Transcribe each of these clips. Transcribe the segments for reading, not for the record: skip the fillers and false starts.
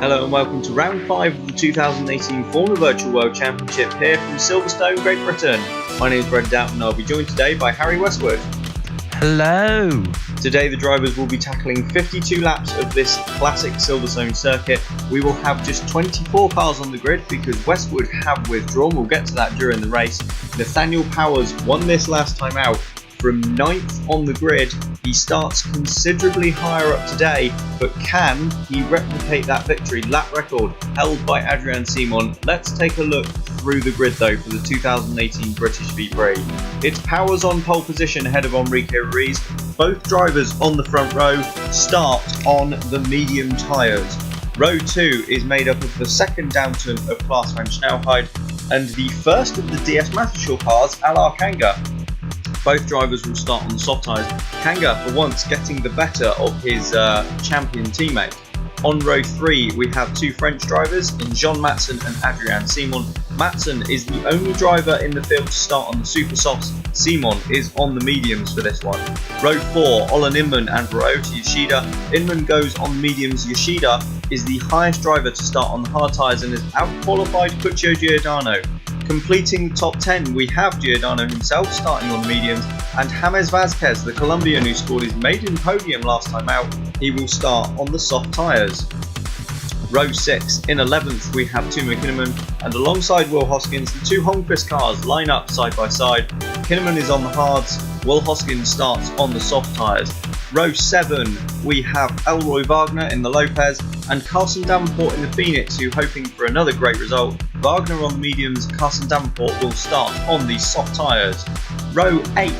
Hello and welcome to round 5 of the 2018 Formula Virtual World Championship here from Silverstone, Great Britain. My name is Downton and I'll be joined today by Harry Westwood. Hello! Today the drivers will be tackling 52 laps of this classic Silverstone circuit. We will have just 24 cars on the grid because Westwood have withdrawn. We'll get to that during the race. Nathaniel Powers won this last time out. From 9th on the grid, he starts considerably higher up today, but can he replicate that victory lap record held by Adrian Simon? Let's take a look through the grid though for the 2018 British V-Prix. It's Powers on pole position ahead of Enrique Ruiz. Both drivers on the front row start on the medium tyres. Row 2 is made up of the second Downton of Klaas van Snelheid and the first of the DS Mattershall cars, Alar Kanga. Both drivers will start on the soft tyres. Kanga, for once, getting the better of his champion teammate. On row 3, we have two French drivers in Jean Matson and Adrian Simon. Matson is the only driver in the field to start on the super softs. Simon is on the mediums for this one. Row 4, Olan Inman and Ryota Yoshida. Inman goes on mediums. Yoshida is the highest driver to start on the hard tyres and has out-qualified Puccio Giordano. Completing the top 10, we have Giordano himself starting on the mediums, and James Vazquez, the Colombian who scored his maiden podium last time out, he will start on the soft tyres. Row 6, in 11th we have Timo Kinnaman, and alongside Will Hoskins, the two Holmqvist cars line up side by side. Kinnaman is on the hards, Will Hoskins starts on the soft tyres. Row 7, we have Elroy Wagner in the Lopez and Carson Davenport in the Phoenix, who hoping for another great result. Wagner on the mediums, Carson Davenport will start on the soft tyres. Row 8,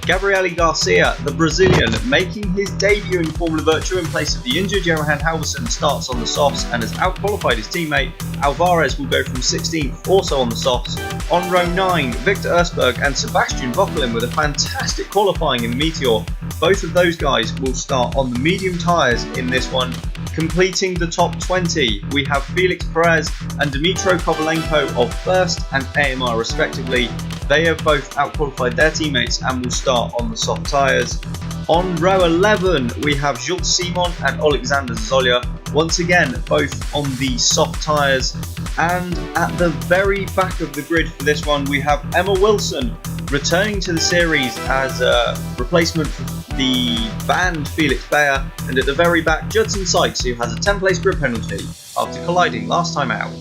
Gabriele Garcia, the Brazilian, making his debut in Formula Virtual in place of the injured Johan Halvorsen, starts on the softs and has out-qualified his teammate. Alvarez will go from 16th, also on the softs. On row 9, Victor Ersberg and Sebastian Vogelin with a fantastic qualifying in the Meteor. Both of those guys will start on the medium tyres in this one. Completing the top 20, we have Felix Perez and Dmitro Kovalenko of First and AMR respectively. They have both out-qualified their teammates and will start on the soft tyres. On row 11, we have Jules Simon and Alexander Zolia, once again both on the soft tyres. And at the very back of the grid for this one, we have Emma Wilson returning to the series as a replacement for the banned Felix Bayer, and at the very back, Judson Sykes, who has a 10-place grid penalty after colliding last time out.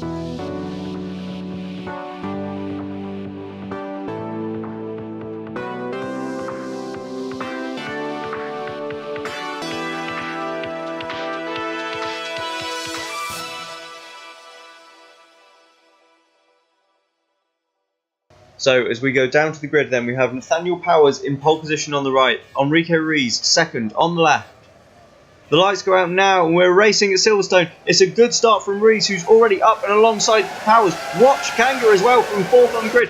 So as we go down to the grid then, we have Nathaniel Powers in pole position on the right, Enrique Ruiz second on the left. The lights go out now and we're racing at Silverstone. It's a good start from Ruiz, who's already up and alongside Powers. Watch Kanga as well from 4th on the grid.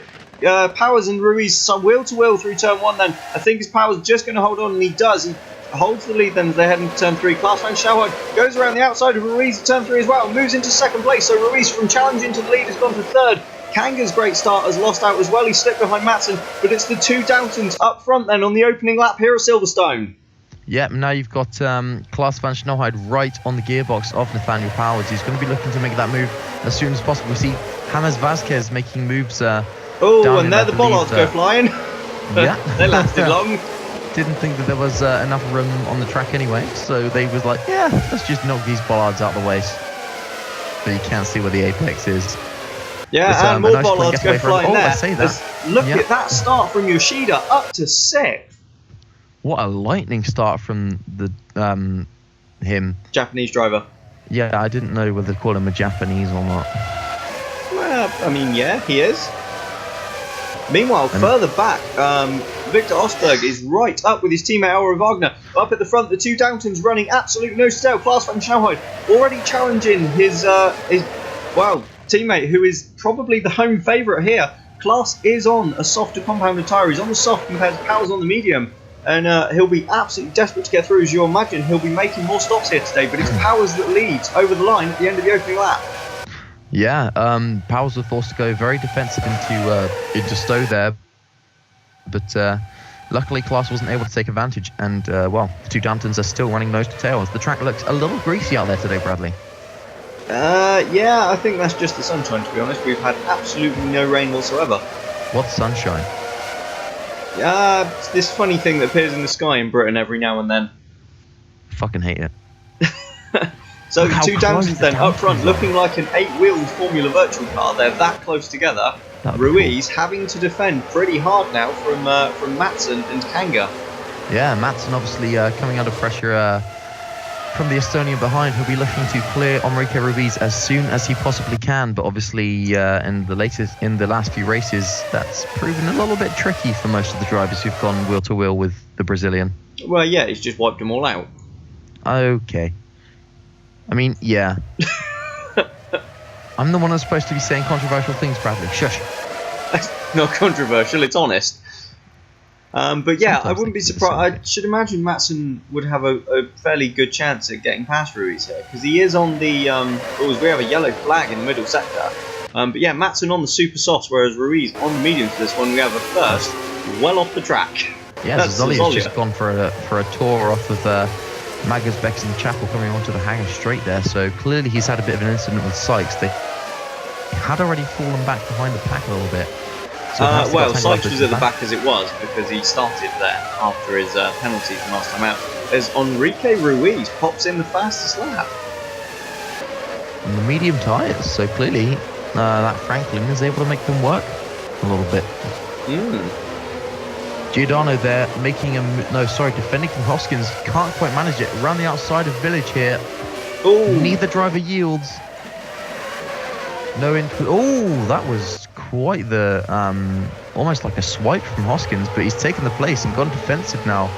Powers and Ruiz wheel to wheel through turn 1 then. I think his Powers just going to hold on, and he does. He holds the lead then as they head into turn 3. Klaas van Snelheid goes around the outside of Ruiz at turn 3 as well, moves into 2nd place. So Ruiz from challenging to the lead has gone to 3rd. Kanga's great start has lost out as well. He slipped behind Matson, but it's the two Downtons up front then on the opening lap here at Silverstone. Yep, now you've got Klaas van Snelheid right on the gearbox of Nathaniel Powers. He's going to be looking to make that move as soon as possible. We see James Vazquez making moves down and there the bollards go flying. Yeah. They lasted long. Didn't think that there was enough room on the track anyway, so they was like, yeah, let's just knock these bollards out of the way. But you can't see where the apex is. Yeah, but, and more nice bollards go flying there. I say that. Look at that start from Yoshida, up to 6th. What a lightning start from the him. Japanese driver. Yeah, I didn't know whether to call him a Japanese or not. Well, I mean, yeah, he is. Meanwhile, further back, Victor Osberg is right up with his teammate Elroy Wagner. Up at the front, the two Downtons running absolute no stale. Klaas van Snelheid already challenging his teammate, who is probably the home favourite here. Klaas is on a softer compounded tyre. He's on the soft compared to Powers on the medium. And he'll be absolutely desperate to get through. As you imagine, he'll be making more stops here today. But it's Powers that leads over the line at the end of the opening lap. Yeah, Powers was forced to go very defensive into Stowe there. But luckily, Klaas wasn't able to take advantage. And, the two Downtons are still running nose to tail. The track looks a little greasy out there today, Bradley. Yeah, I think that's just the sunshine, to be honest. We've had absolutely no rain whatsoever. What sunshine? It's this funny thing that appears in the sky in Britain every now and then. Fucking hate it. So Look the how two close Downtons the then up front, Downtons are. looking like an 8-wheeled Formula Virtual car. They're that close together. That'd be Ruiz having to defend pretty hard now from Matson and Kanga. Yeah, Matson obviously coming under pressure from the Estonian behind, who'll be looking to clear Enrique Ruiz as soon as he possibly can. But obviously, in the last few races, that's proven a little bit tricky for most of the drivers who've gone wheel to wheel with the Brazilian. Well, yeah, he's just wiped them all out. Okay. I mean, yeah. I'm the one that's supposed to be saying controversial things, Bradley. Shush. That's not controversial, it's honest. But yeah, Sometimes I wouldn't be they do the surprised. same I should imagine Matson would have a fairly good chance at getting past Ruiz here, because he is on the. We have a yellow flag in the middle sector. But yeah, Matson on the super softs, whereas Ruiz on the medium for this one. We have a first, well off the track. Yeah, Zolia's just gone for a tour off of Maggers, Becks and Chapel coming onto the hangar straight there. So clearly he's had a bit of an incident with Sykes. They had already fallen back behind the pack a little bit. So well, Sykes was at the back as it was because he started there after his penalty from last time out. As Enrique Ruiz pops in the fastest lap. And the medium tyres, so clearly that Franklin is able to make them work a little bit. Giordano there making defending from Hoskins, can't quite manage it around the outside of Village here. Ooh. Neither driver yields. That was quite the almost like a swipe from Hoskins, but he's taken the place and gone defensive now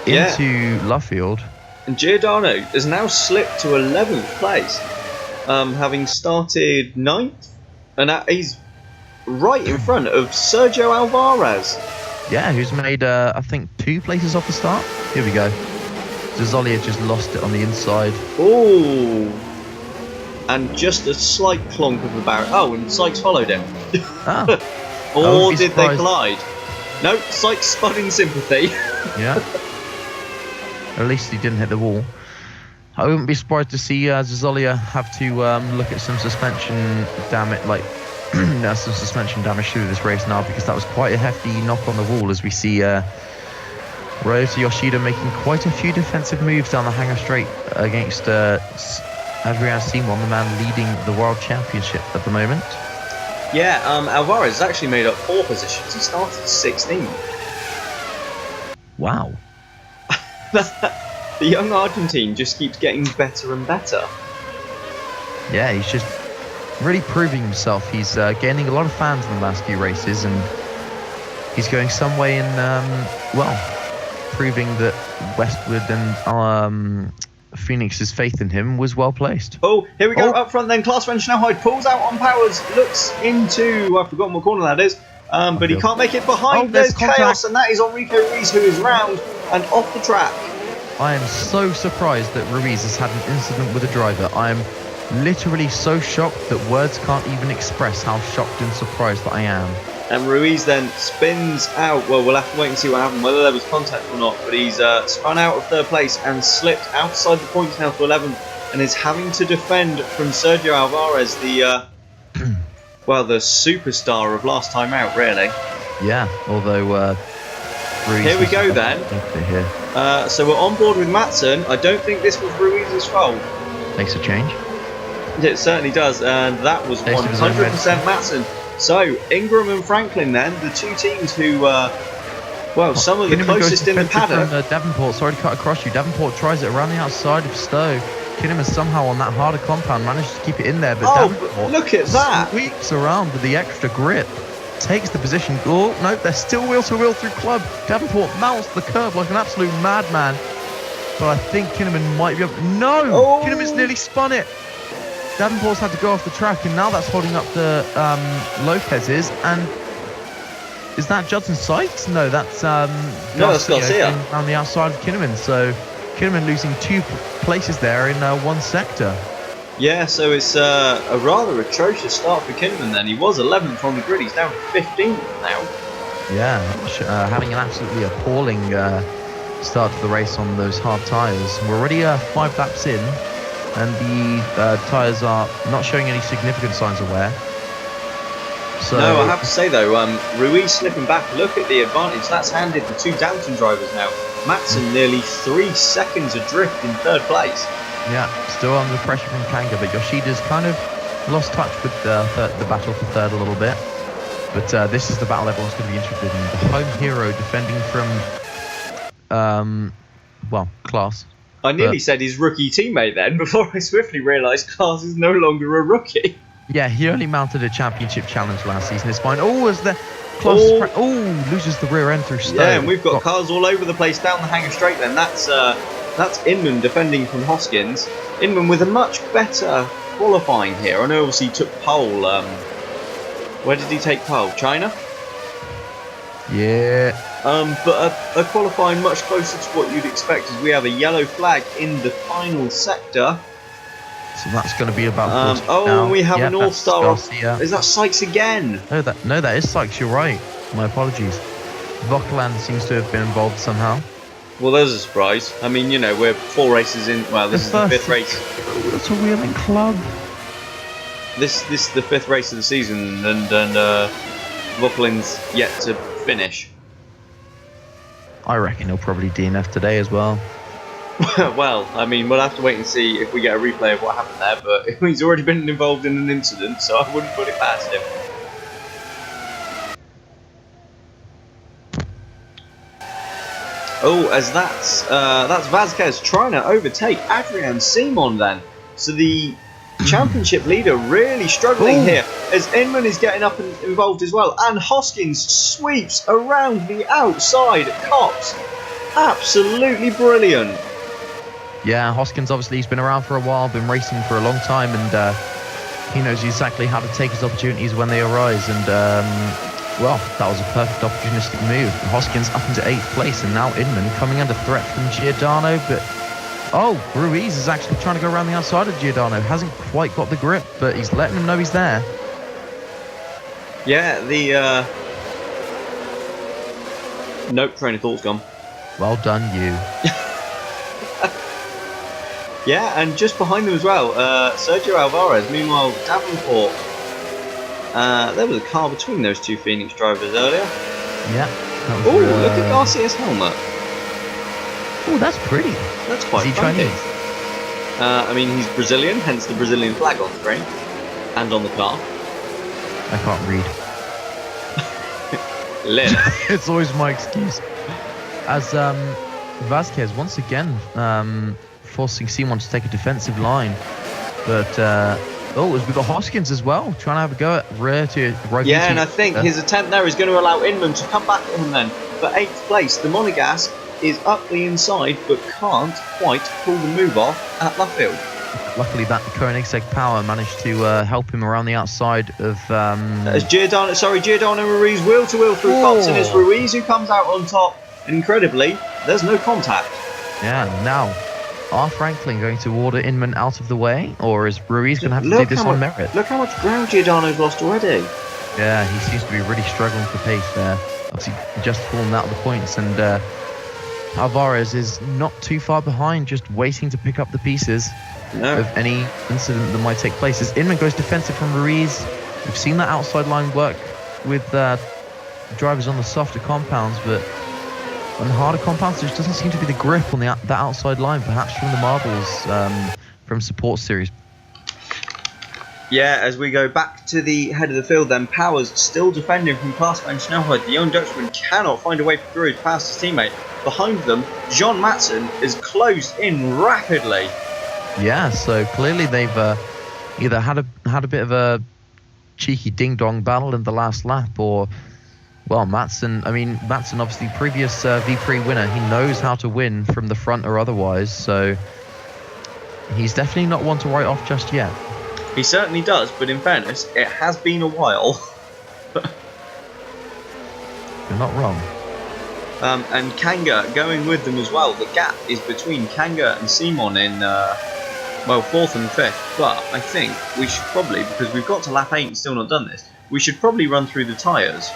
into Luffield. And Giordano has now slipped to 11th place, having started 9th, and he's right in front of Sergio Alvarez. Yeah, who's made I think 2 places off the start. Here we go. Zolia just lost it on the inside. Ooh. And just a slight clonk of the barrier. Oh, and Sykes followed him. Or did they collide? No, Sykes spun in sympathy. Yeah. At least he didn't hit the wall. I wouldn't be surprised to see Zolia have to look at some suspension damage, some suspension damage through this race now, because that was quite a hefty knock on the wall, as we see Ryota Yoshida making quite a few defensive moves down the hangar straight against Adrian Simon, the man leading the World Championship at the moment. Yeah, Alvarez has actually made up 4 positions. He started 16th. Wow. The young Argentine just keeps getting better and better. Yeah, he's just really proving himself. He's gaining a lot of fans in the last few races, and he's going some way in, proving that Westwood and Phoenix's faith in him was well placed. Oh, here we go up front then. Klaas van Snelheid pulls out on Powers, looks into, I've forgotten what corner that is, but he can't make it behind. There's chaos, and that is Enrique Ruiz, who is round and off the track. I am so surprised that Ruiz has had an incident with a driver. I am literally so shocked that words can't even express how shocked and surprised that I am. And Ruiz then spins out. Well, we'll have to wait and see what happened, whether there was contact or not. But he's spun out of 3rd place and slipped outside the points now to 11th, and is having to defend from Sergio Alvarez, the the superstar of last time out, really. Yeah, although Ruiz. Here we go then. So we're on board with Matson. I don't think this was Ruiz's fault. Makes a change. It certainly does, and that was 100% Matson. So, Ingram and Franklin then, the 2 teams who, some of the closest in the paddock. From, Davenport, sorry to cut across you. Davenport tries it around the outside of Stowe. Kinnaman somehow on that harder compound managed to keep it in there, but Davenport look at that! Sweeps around with the extra grip, takes the position. Oh, no, they're still wheel to wheel through club. Davenport mounts the curb like an absolute madman. But I think Kinnaman might be able. No! Kinnaman's nearly spun it. Davenport's had to go off the track, and now that's holding up the Lopez's. And is that Judson Sykes? No, that's that's Garcia on the outside of Kinnaman. So Kinnaman losing 2 places there in one sector. Yeah, so it's a rather atrocious start for Kinnaman then. He was 11th on the grid, he's down to 15th now. Yeah, having an absolutely appalling start to the race on those hard tyres. We're already 5 laps in. and the tyres are not showing any significant signs of wear. So, no, I have to say though, Ruiz slipping back. Look at the advantage that's handed the two Downton drivers now. Matson nearly 3 seconds adrift in third place. Yeah, still under pressure from Kanga, but Yoshida's kind of lost touch with the battle for third a little bit. But this is the battle everyone's going to be interested in. The home hero defending from, well, Klaas. I nearly said his rookie teammate then, before I swiftly realised Klaas is no longer a rookie. Yeah, he only mounted a championship challenge last season. It's fine. Oh, as the Klaas loses the rear end through Stone. Yeah, and we've got cars all over the place down the hangar straight then. That's Inman defending from Hoskins. Inman with a much better qualifying here. I know obviously he took pole. Where did he take pole? China? Yeah. But a qualifying much closer to what you'd expect, as we have a yellow flag in the final sector. So that's going to be about. And we have an all-star. Is that Sykes again? No, that is Sykes. You're right. My apologies. Vokland seems to have been involved somehow. Well, there's a surprise. I mean, you know, we're 4 races in. Well, this is the 5th race. That's a wheeling club. This is the 5th race of the season, and Vokland's yet to finish. I reckon he'll probably DNF today as well. Well, I mean, we'll have to wait and see if we get a replay of what happened there, but he's already been involved in an incident, so I wouldn't put it past him. Oh, as that's Vasquez trying to overtake Adrian Simon then. So the championship leader really struggling here, as Inman is getting up and involved as well, and Hoskins sweeps around the outside Cox. Absolutely brilliant. Yeah, Hoskins obviously he's been around for a while, been racing for a long time, and he knows exactly how to take his opportunities when they arise. And well, that was a perfect opportunistic move. Hoskins up into 8th place, and now Inman coming under threat from Giordano. But Ruiz is actually trying to go around the outside of Giordano. Hasn't quite got the grip, but he's letting him know he's there. Yeah, the nope, train of thought's gone. Well done, you. Yeah, and just behind them as well, Sergio Alvarez. Meanwhile, Davenport. There was a car between those two Phoenix drivers earlier. Yeah. Oh, look at Garcia's helmet. Oh, that's pretty. That's quite funky. Chinese? I mean, he's Brazilian, hence the Brazilian flag on screen and on the car. I can't read. It's always my excuse. As Vasquez once again forcing Simon to take a defensive line, but we've got Hoskins as well trying to have a go at rear to right. Yeah, and I think his attempt there is going to allow Inman to come back at him then for 8th place. The Monegas is up the inside but can't quite pull the move off at Luffield. Luckily, that Koenigsegg power managed to help him around the outside of. As Giordano Ruiz wheel to wheel through Cox, and it's Ruiz who comes out on top. And incredibly, there's no contact. Yeah, now, are Franklin going to order Inman out of the way, or is Ruiz going to have to do this on merit? Look how much ground Giordano's lost already. Yeah, he seems to be really struggling for pace there. Obviously, just fallen out of the points, and Alvarez is not too far behind, just waiting to pick up the pieces of any incident that might take place. As Inman goes defensive from Ruiz, we've seen that outside line work with drivers on the softer compounds, but on the harder compounds, there just doesn't seem to be the grip on that outside line, perhaps from the marbles from support series. Yeah, as we go back to the head of the field then, Powers still defending from Klaas van Snelhout. The young Dutchman cannot find a way through past his teammate. Behind them, John Matson is closed in rapidly. Yeah, so clearly they've either had a bit of a cheeky ding-dong battle in the last lap, or, well, Matson obviously previous V-Prix winner. He knows how to win from the front or otherwise, so he's definitely not one to write off just yet. He certainly does, but in fairness, it has been a while. You're not wrong. And Kanga going with them as well. The gap is between Kanga and Simon in, 4th and 5th. But I think we should probably, because we've got to lap 8 and still not done this, we should probably run through the tyres.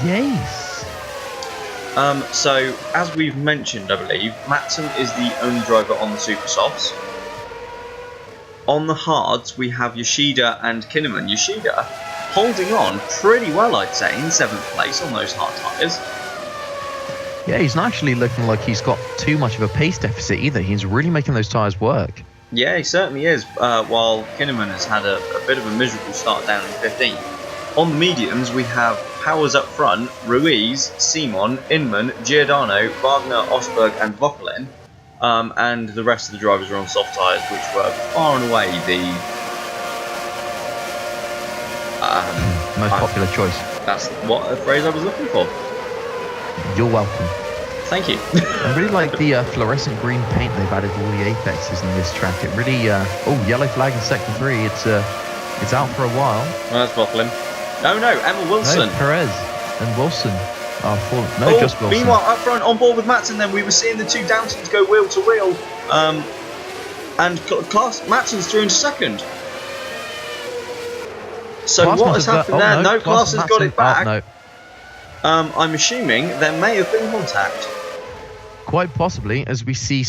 Yes. So, as we've mentioned, I believe, Matson is the only driver on the Super Softs. on the hards, we have Yoshida and Kinnaman. Yoshida holding on pretty well, I'd say, in 7th place on those hard tyres. Yeah, he's not actually looking like he's got too much of a pace deficit either. He's really making those tyres work. Yeah, he certainly is, while Kinnaman has had a bit of a miserable start down in 15th. On the mediums, we have Powers up front, Ruiz, Simon, Inman, Giordano, Wagner, Osberg and Vokalin. And the rest of the drivers are on soft tyres, which were far and away the most popular choice. That's what a phrase I was looking for. You're welcome. Thank you. I really like the fluorescent green paint they've added to all the apexes in this track. It really, yellow flag in sector 3. It's out for a while. Well, that's Vokalin. No, Emma Wilson. No, Perez and Wilson. Just Wilson. Meanwhile, up front, on board with Matson, then we were seeing the two Downtons go wheel to wheel, and Matson's through into second. So Klaas what has happened there? No, Klaas has got it back. No. I'm assuming there may have been contact. Quite possibly, as we see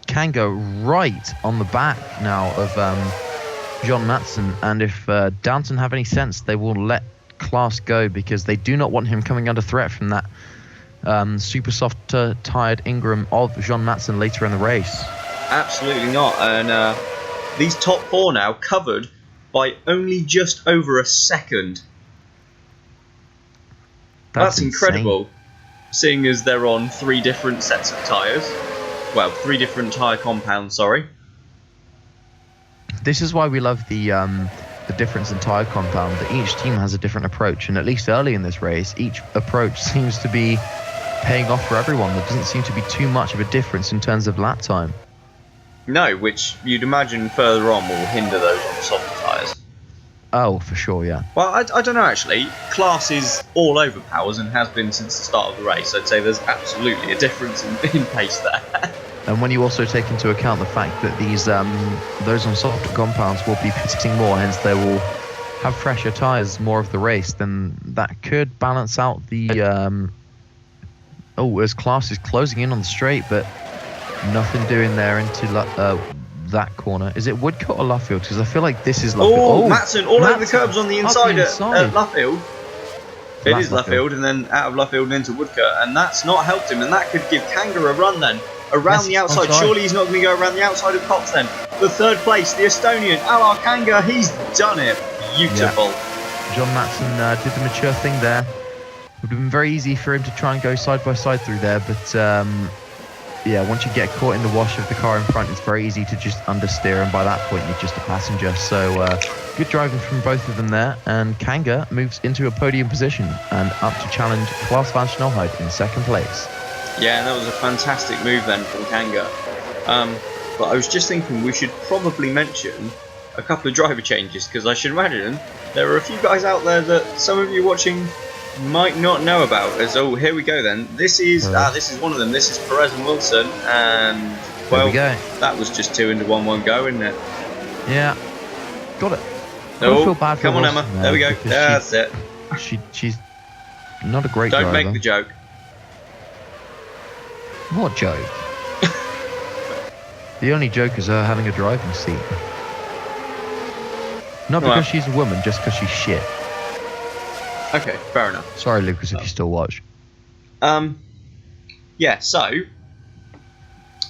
Kanga right on the back now of John Matson, and if Downton have any sense, they will let Klaas go because they do not want him coming under threat from that super soft tired Ingram of John Matson later in the race. Absolutely not. And these top 4 now covered by only just over a second. That's incredible, seeing as they're on 3 different sets of tyres. Well, 3 different tyre compounds, sorry. This is why we love the difference in tyre compound, that each team has a different approach, and at least early in this race, each approach seems to be paying off for everyone. There doesn't seem to be too much of a difference in terms of lap time. No, which you'd imagine further on will hinder those on the softer tyres. Oh, for sure, yeah. Well, I don't know actually. Klaas is all over Powers and has been since the start of the race. I'd say there's absolutely a difference in pace there. And when you also take into account the fact that these those on softer compounds will be pitting more, hence they will have fresher tyres more of the race, then that could balance out the... as Klaas is closing in on the straight, but nothing doing there into that corner. Is it Woodcote or Luffield? Because I feel like this is Luffield. Oh, Matson all over the curbs on the inside at Luffield. It is Luffield, and then out of Luffield and into Woodcote, and that's not helped him, and that could give Kanga a run then. Around the outside. Surely he's not going to go around the outside of Cox then. The 3rd place, the Estonian, Alar Kanga, he's done it. Beautiful. Yeah. John Matson did the mature thing there. It would have been very easy for him to try and go side by side through there, but once you get caught in the wash of the car in front, it's very easy to just understeer, and by that point you're just a passenger. So good driving from both of them there, and Kanga moves into a podium position and up to challenge Klaas van Snelheid in 2nd place. Yeah, that was a fantastic move then from Kanga. But I was just thinking we should probably mention a couple of driver changes, because I should imagine there are a few guys out there that some of you watching might not know about. Here we go then. This is one of them. This is Perez and Wilson, and well, that was just 2 into 1 go, isn't it? Yeah, got it. Oh, feel bad for come on, Wilson Emma. There we go. That's it. She's not a great driver. Don't make the joke. What joke? The only joke is her having a driving seat. Not because she's a woman, just because she's shit. Okay, fair enough. Sorry, Lucas, if you still watch. Yeah, so...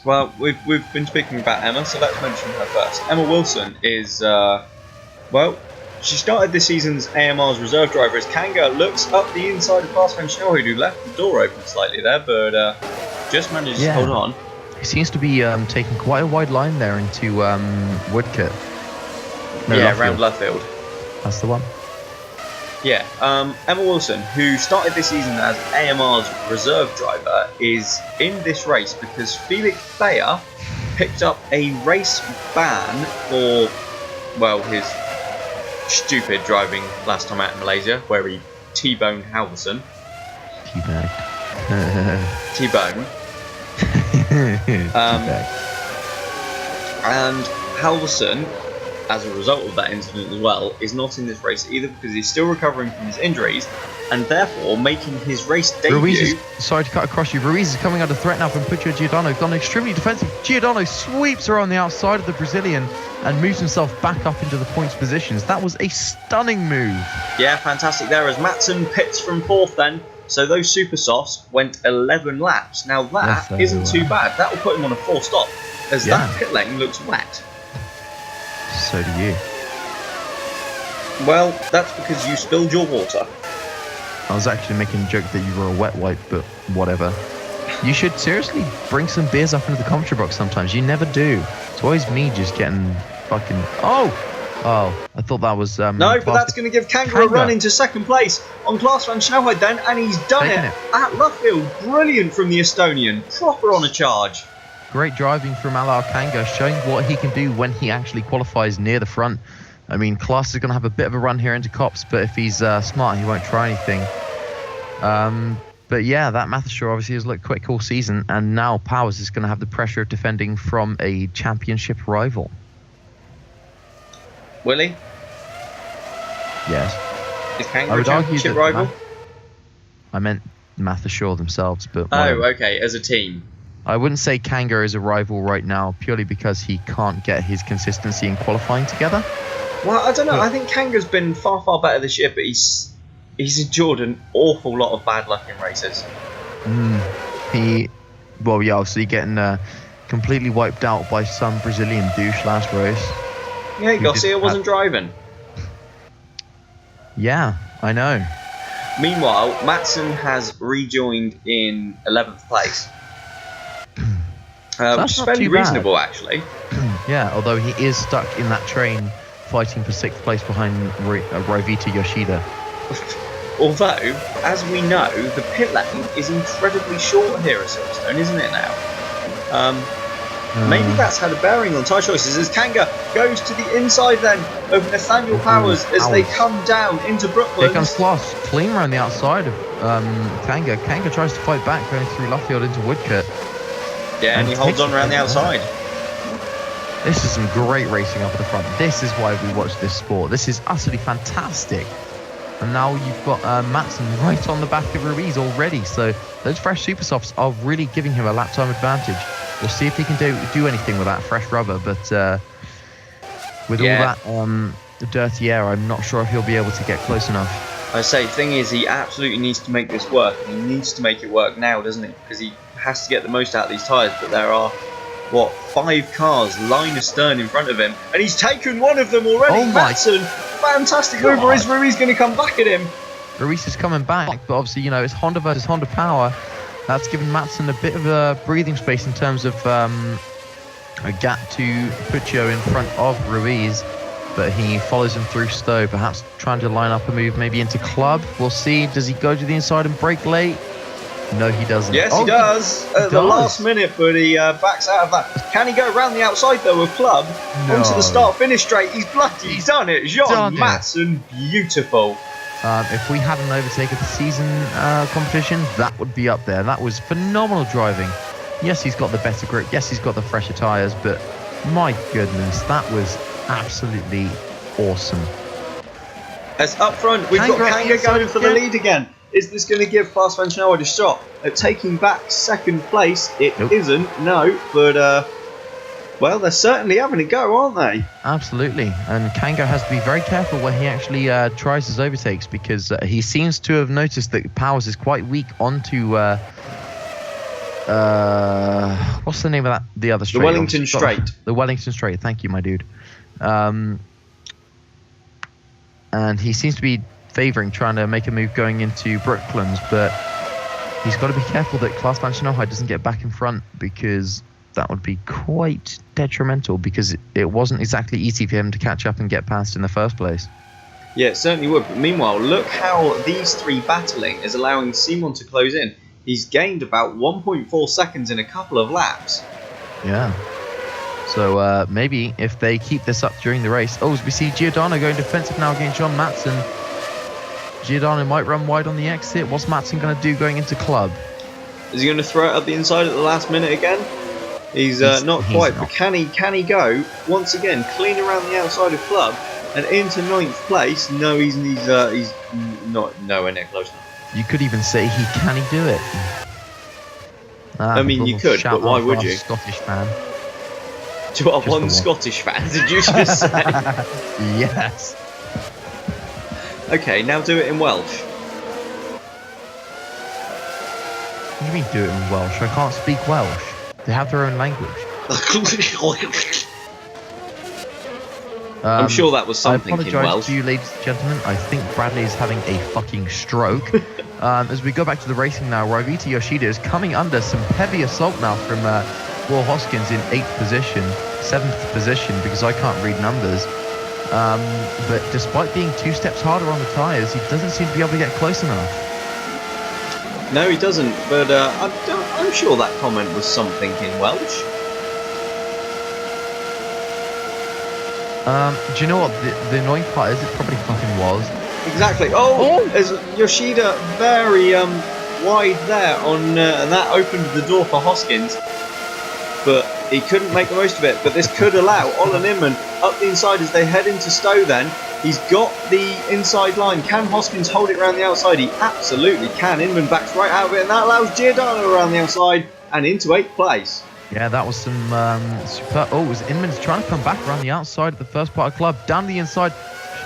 Well, we've been speaking about Emma, so let's mention her first. Emma Wilson is, she started this season's AMR's reserve driver as Kanga looks up the inside of Klaas van Snelheid, who left the door open slightly there, but just managed to hold on. He seems to be taking quite a wide line there into Woodcote. Around Luffield. That's the one. Yeah, Emma Wilson, who started this season as AMR's reserve driver, is in this race because Felix Bayer picked up a race ban for, his stupid driving last time out in Malaysia, where he T-boned Halverson. T-bone. And Halverson as a result of that incident as well, is not in this race either because he's still recovering from his injuries and therefore making his race debut. Ruiz is, sorry to cut across you, Ruiz is coming under threat now from Puccio Giordano, gone extremely defensive. Giordano sweeps around the outside of the Brazilian and moves himself back up into the points positions. That was a stunning move. Yeah, fantastic there as Matson pits from 4th then. So those super softs went 11 laps. Now that isn't too bad. That will put him on a 4 stop as that pit lane looks wet. So do you. Well, that's because you spilled your water. I was actually making a joke that you were a wet wipe, but whatever. You should seriously bring some beers up into the commentary box sometimes. You never do. It's always me just getting fucking... Oh, I thought that was... no, but that's going to give Kanga a run into 2nd place on Klaas van Snelheid then, and he's done it at Luffield. Brilliant from the Estonian. Proper on a charge. Great driving from Alar Kanga, showing what he can do when he actually qualifies near the front. I mean, Klaas is going to have a bit of a run here into Cops, but if he's smart, he won't try anything. But yeah, that Mathershaw obviously has looked quick all season, and now Powers is going to have the pressure of defending from a championship rival. Willie? Yes. Is Kanga a championship rival? I meant Mathershaw themselves, but... Oh, okay, as a team. I wouldn't say Kanga is a rival right now, purely because he can't get his consistency in qualifying together. Well, I don't know. I think Kanga's been far, far better this year, but he's endured an awful lot of bad luck in races. Obviously getting completely wiped out by some Brazilian douche last race. Yeah, Garcia wasn't driving. Yeah, I know. Meanwhile, Matson has rejoined in 11th place. Which is fairly reasonable, actually. Yeah, although he is stuck in that train fighting for 6th place behind Rovita Yoshida. Although, as we know, the pit lane is incredibly short here at Silverstone, isn't it now? Maybe that's had a bearing on tyre choices as Kanga goes to the inside then of Nathaniel Powers as they come down into Brooklyn. Here comes Klaas, clean around the outside of Kanga. Kanga tries to fight back going through Luffield into Woodcote. Yeah, and he holds on around the outside. This is some great racing up at the front. This is why we watch this sport. This is utterly fantastic. And now you've got Matson right on the back of Ruiz already. So those fresh super softs are really giving him a lap time advantage. We'll see if he can do anything with that fresh rubber. But with all that dirty air, I'm not sure if he'll be able to get close enough. I say, the thing is, he absolutely needs to make this work. He needs to make it work now, doesn't he? Because he has to get the most out of these tyres. But there are, 5 cars line astern in front of him. And he's taken one of them already. Oh Matson, fantastic move. Or is Ruiz going to come back at him? Ruiz is coming back, but obviously, it's Honda versus Honda power. That's given Matson a bit of a breathing space in terms of a gap to Puccio in front of Ruiz. But he follows him through Stowe, perhaps trying to line up a move maybe into Club. We'll see. Does he go to the inside and brake late? No, he doesn't. Yes, he does. At the last minute, but he backs out of that. Can he go around the outside, though, of Club? No. Onto the start-finish straight. He's bloody done it. Jean Matson, beautiful. If we had an overtake of the season competition, that would be up there. That was phenomenal driving. Yes, he's got the better grip. Yes, he's got the fresher tyres, but my goodness, that was absolutely awesome. As up front, we've got Kanga going for the lead again. Is this going to give Klaas van Snelheid a shot at taking back 2nd place? It isn't, no, but well, they're certainly having a go, aren't they? Absolutely, and Kanga has to be very careful when he actually tries his overtakes because he seems to have noticed that Powers is quite weak onto what's the name of that? The other straight? The Wellington Straight. The Wellington Straight. Thank you, my dude. And he seems to be favouring trying to make a move going into Brooklands, but he's got to be careful that Klaas van Snelheid doesn't get back in front because that would be quite detrimental because it wasn't exactly easy for him to catch up and get past in the first place. Yeah, it certainly would. But meanwhile, look how these 3 battling is allowing Simon to close in. He's gained about 1.4 seconds in a couple of laps. Yeah. So maybe if they keep this up during the race... Oh, as we see Giordano going defensive now against John Matson. Giordano might run wide on the exit. What's Matson going to do going into Club? Is he going to throw it up the inside at the last minute again? He's not quite, but can he go once again clean around the outside of Club and into 9th place? No, he's not nowhere near close enough. You could even say can he do it? I mean, you could, but why would you? Scottish fan. To our one Scottish fan, did you just say? Yes. Okay, now do it in Welsh. What do you mean do it in Welsh? I can't speak Welsh. They have their own language. I'm sure that was something in Welsh. I apologise to you, ladies and gentlemen. I think Bradley is having a fucking stroke. As we go back to the racing now, Raivita Yoshida is coming under some heavy assault now from Will Hoskins in 8th position, 7th position, because I can't read numbers. But despite being 2 steps harder on the tyres, he doesn't seem to be able to get close enough. No, he doesn't, but I'm sure that comment was something in Welsh. Do you know what the annoying part is? It probably fucking was. Exactly. Oh! There's Yoshida very wide there on, and that opened the door for Hoskins. But he couldn't make the most of it. But this could allow Olan Inman up the inside as they head into Stowe then. He's got the inside line. Can Hoskins hold it around the outside? He absolutely can. Inman backs right out of it, and that allows Giordano around the outside and into 8th place. Yeah, that was some super. Oh, it was Inman's trying to come back around the outside of the first part of Club. Down the inside.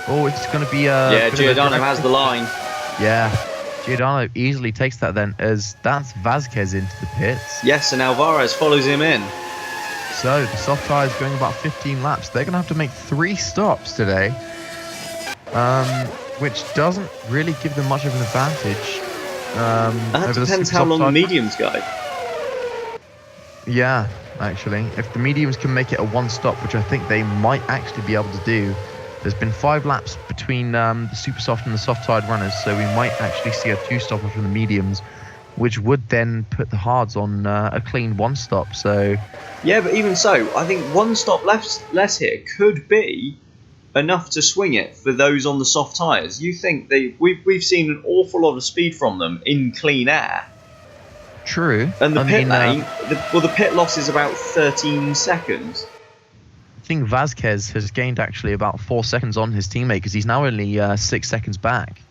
Oh, it's going to be... yeah, Giordano has the line. Yeah, Giordano easily takes that then, as that's Vasquez into the pits. Yes, and Alvarez follows him in. So, the soft tyres going about 15 laps. They're going to have to make 3 stops today, which doesn't really give them much of an advantage. That depends how long the mediums go. Yeah, actually. If the mediums can make it a 1 stop, which I think they might actually be able to do, there's been 5 laps between the super soft and the soft tired runners, so we might actually see a 2-stopper from the mediums, which would then put the hards on a clean 1 stop. So yeah, but even so, I think 1 stop less here could be enough to swing it for those on the soft tyres. You think we've seen an awful lot of speed from them in clean air. True. And the pit lane, the pit loss is about 13 seconds. I think Vasquez has gained actually about 4 seconds on his teammate, because he's now only 6 seconds back.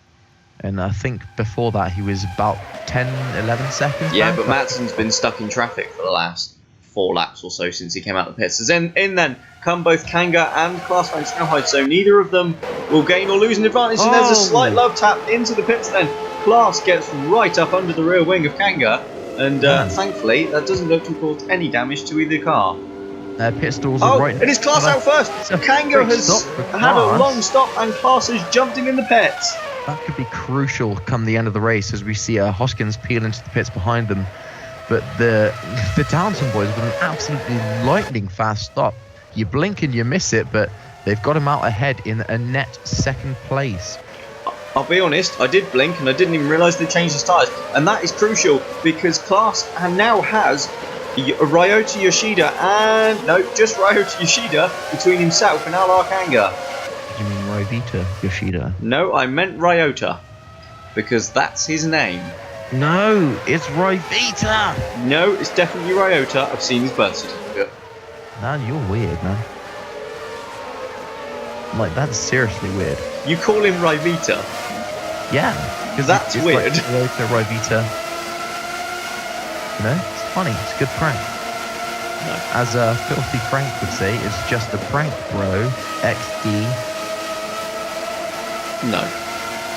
And I think before that he was about 10, 11 seconds Yeah, back. but Madsen's been stuck in traffic for the last 4 laps or so since he came out of the pits. As in then come both Kanga and Klaas van Snelheid, so neither of them will gain or lose an advantage. And there's a slight love tap into the pits then. Klaas gets right up under the rear wing of Kanga, and thankfully that doesn't look to cause any damage to either car. Pit stalls are right. It is Klaas out first. Kanga has had a long stop, and Klaas has jumped him in the pits. That could be crucial come the end of the race, as we see Hoskins peel into the pits behind them. But the Downton boys with an absolutely lightning fast stop. You blink and you miss it, but they've got him out ahead in a net 2nd place. I'll be honest, I did blink and I didn't even realise they changed his tyres. And that is crucial, because Klaas now has Ryota Yoshida and... No, just Ryota Yoshida between himself and Alar Kanga. You mean Raivita Yoshida? No, I meant Ryota, because that's his name. No, it's Raivita! No, it's definitely Ryota. I've seen his birth certificate. Man, you're weird, man. Like, that's seriously weird. You call him Raivita? Yeah. Because that's weird. Like Raivita. You know, it's funny. It's a good prank. No. As Filthy Frank would say, it's just a prank, bro. XD. No.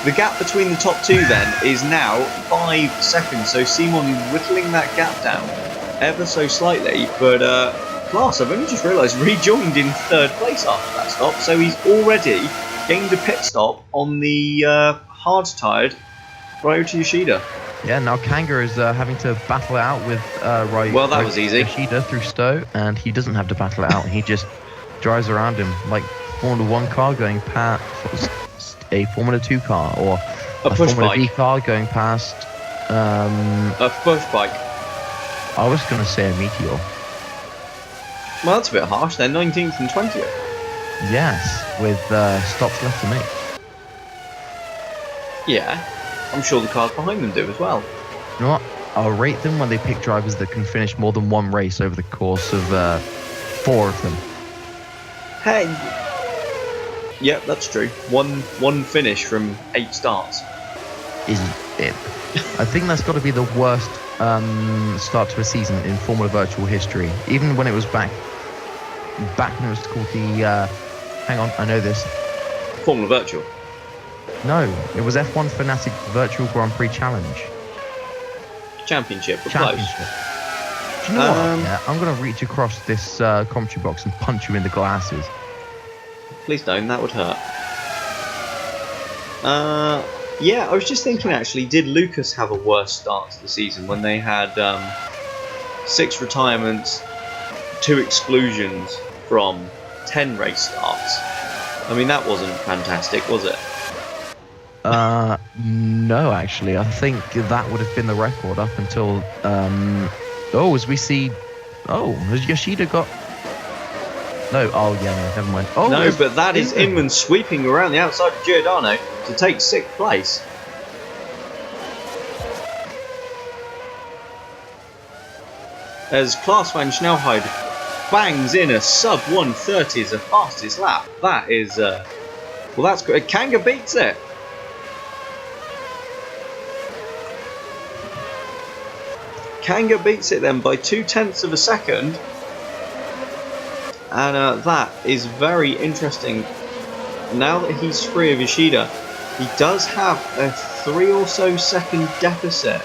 The gap between the top 2 then is now 5 seconds, so Simon is whittling that gap down ever so slightly, but Klaas, I've only just realised, rejoined in 3rd place after that stop, so he's already gained a pit stop on the hard-tired Ryota Yoshida. Yeah, now Kanga is having to battle it out with Well, that was easy. Yoshida through Stowe, and he doesn't have to battle it out. He just drives around him like Formula 1 car going past a Formula 2 car, or a push Formula bike. V car going past a push bike. I was going to say a Meteor. Well, that's a bit harsh. They're 19th and 20th. Yes, with stops left to make. Yeah, I'm sure the cars behind them do as well. You know what? I'll rate them when they pick drivers that can finish more than one race over the course of 4 of them. Hey, yep, that's true. One finish from 8 starts. Isn't it? I think that's got to be the worst start to a season in Formula Virtual history. Even when it was back when it was called the hang on, I know this. Formula Virtual. No, it was F1 Fanatic Virtual Grand Prix Challenge. Championship. Do you know what? Yeah, I'm going to reach across this commentary box and punch you in the glasses. Please don't, that would hurt. Yeah, I was just thinking actually, did Lucas have a worse start to the season when they had 6 retirements, 2 exclusions from 10 race starts? I mean, that wasn't fantastic, was it? No, actually. I think that would have been the record up until, as we see... Oh, has Yoshida got... No, oh, yeah, no, never mind. Oh, no, but that is Inman sweeping around the outside of Giordano to take 6th place. As Klaas van Snelheid bangs in a sub 130 as the fastest lap. That is, well, that's good. Kanga beats it. Kanga beats it then by 0.2 of a second. And that is very interesting. Now that he's free of Yoshida, he does have a 3 or so second deficit.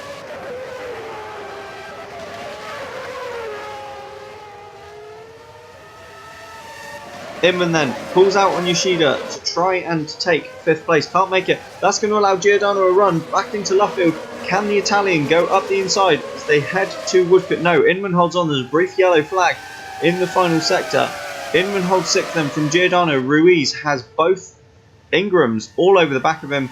Inman then pulls out on Yoshida to try and take 5th place. Can't make it. That's going to allow Giordano a run back into Luffield. Can the Italian go up the inside as they head to Woodford? No, Inman holds on. There's a brief yellow flag in the final sector. Inman holds 6th then from Giordano. Ruiz has both Ingrams all over the back of him,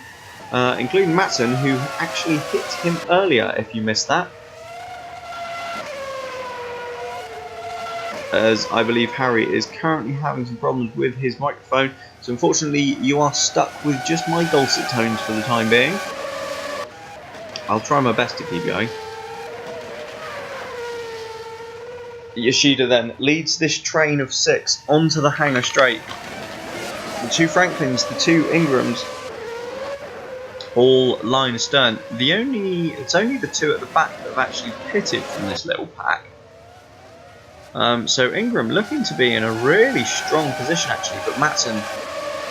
including Matson, who actually hit him earlier, if you missed that. As I believe Harry is currently having some problems with his microphone, so unfortunately you are stuck with just my dulcet tones for the time being. I'll try my best to keep going. Yoshida then leads this train of 6 onto the hangar straight. The 2 Franklins, the 2 Ingrams, all line astern. It's only the 2 at the back that have actually pitted from this little pack. So Ingram looking to be in a really strong position actually, but Matson,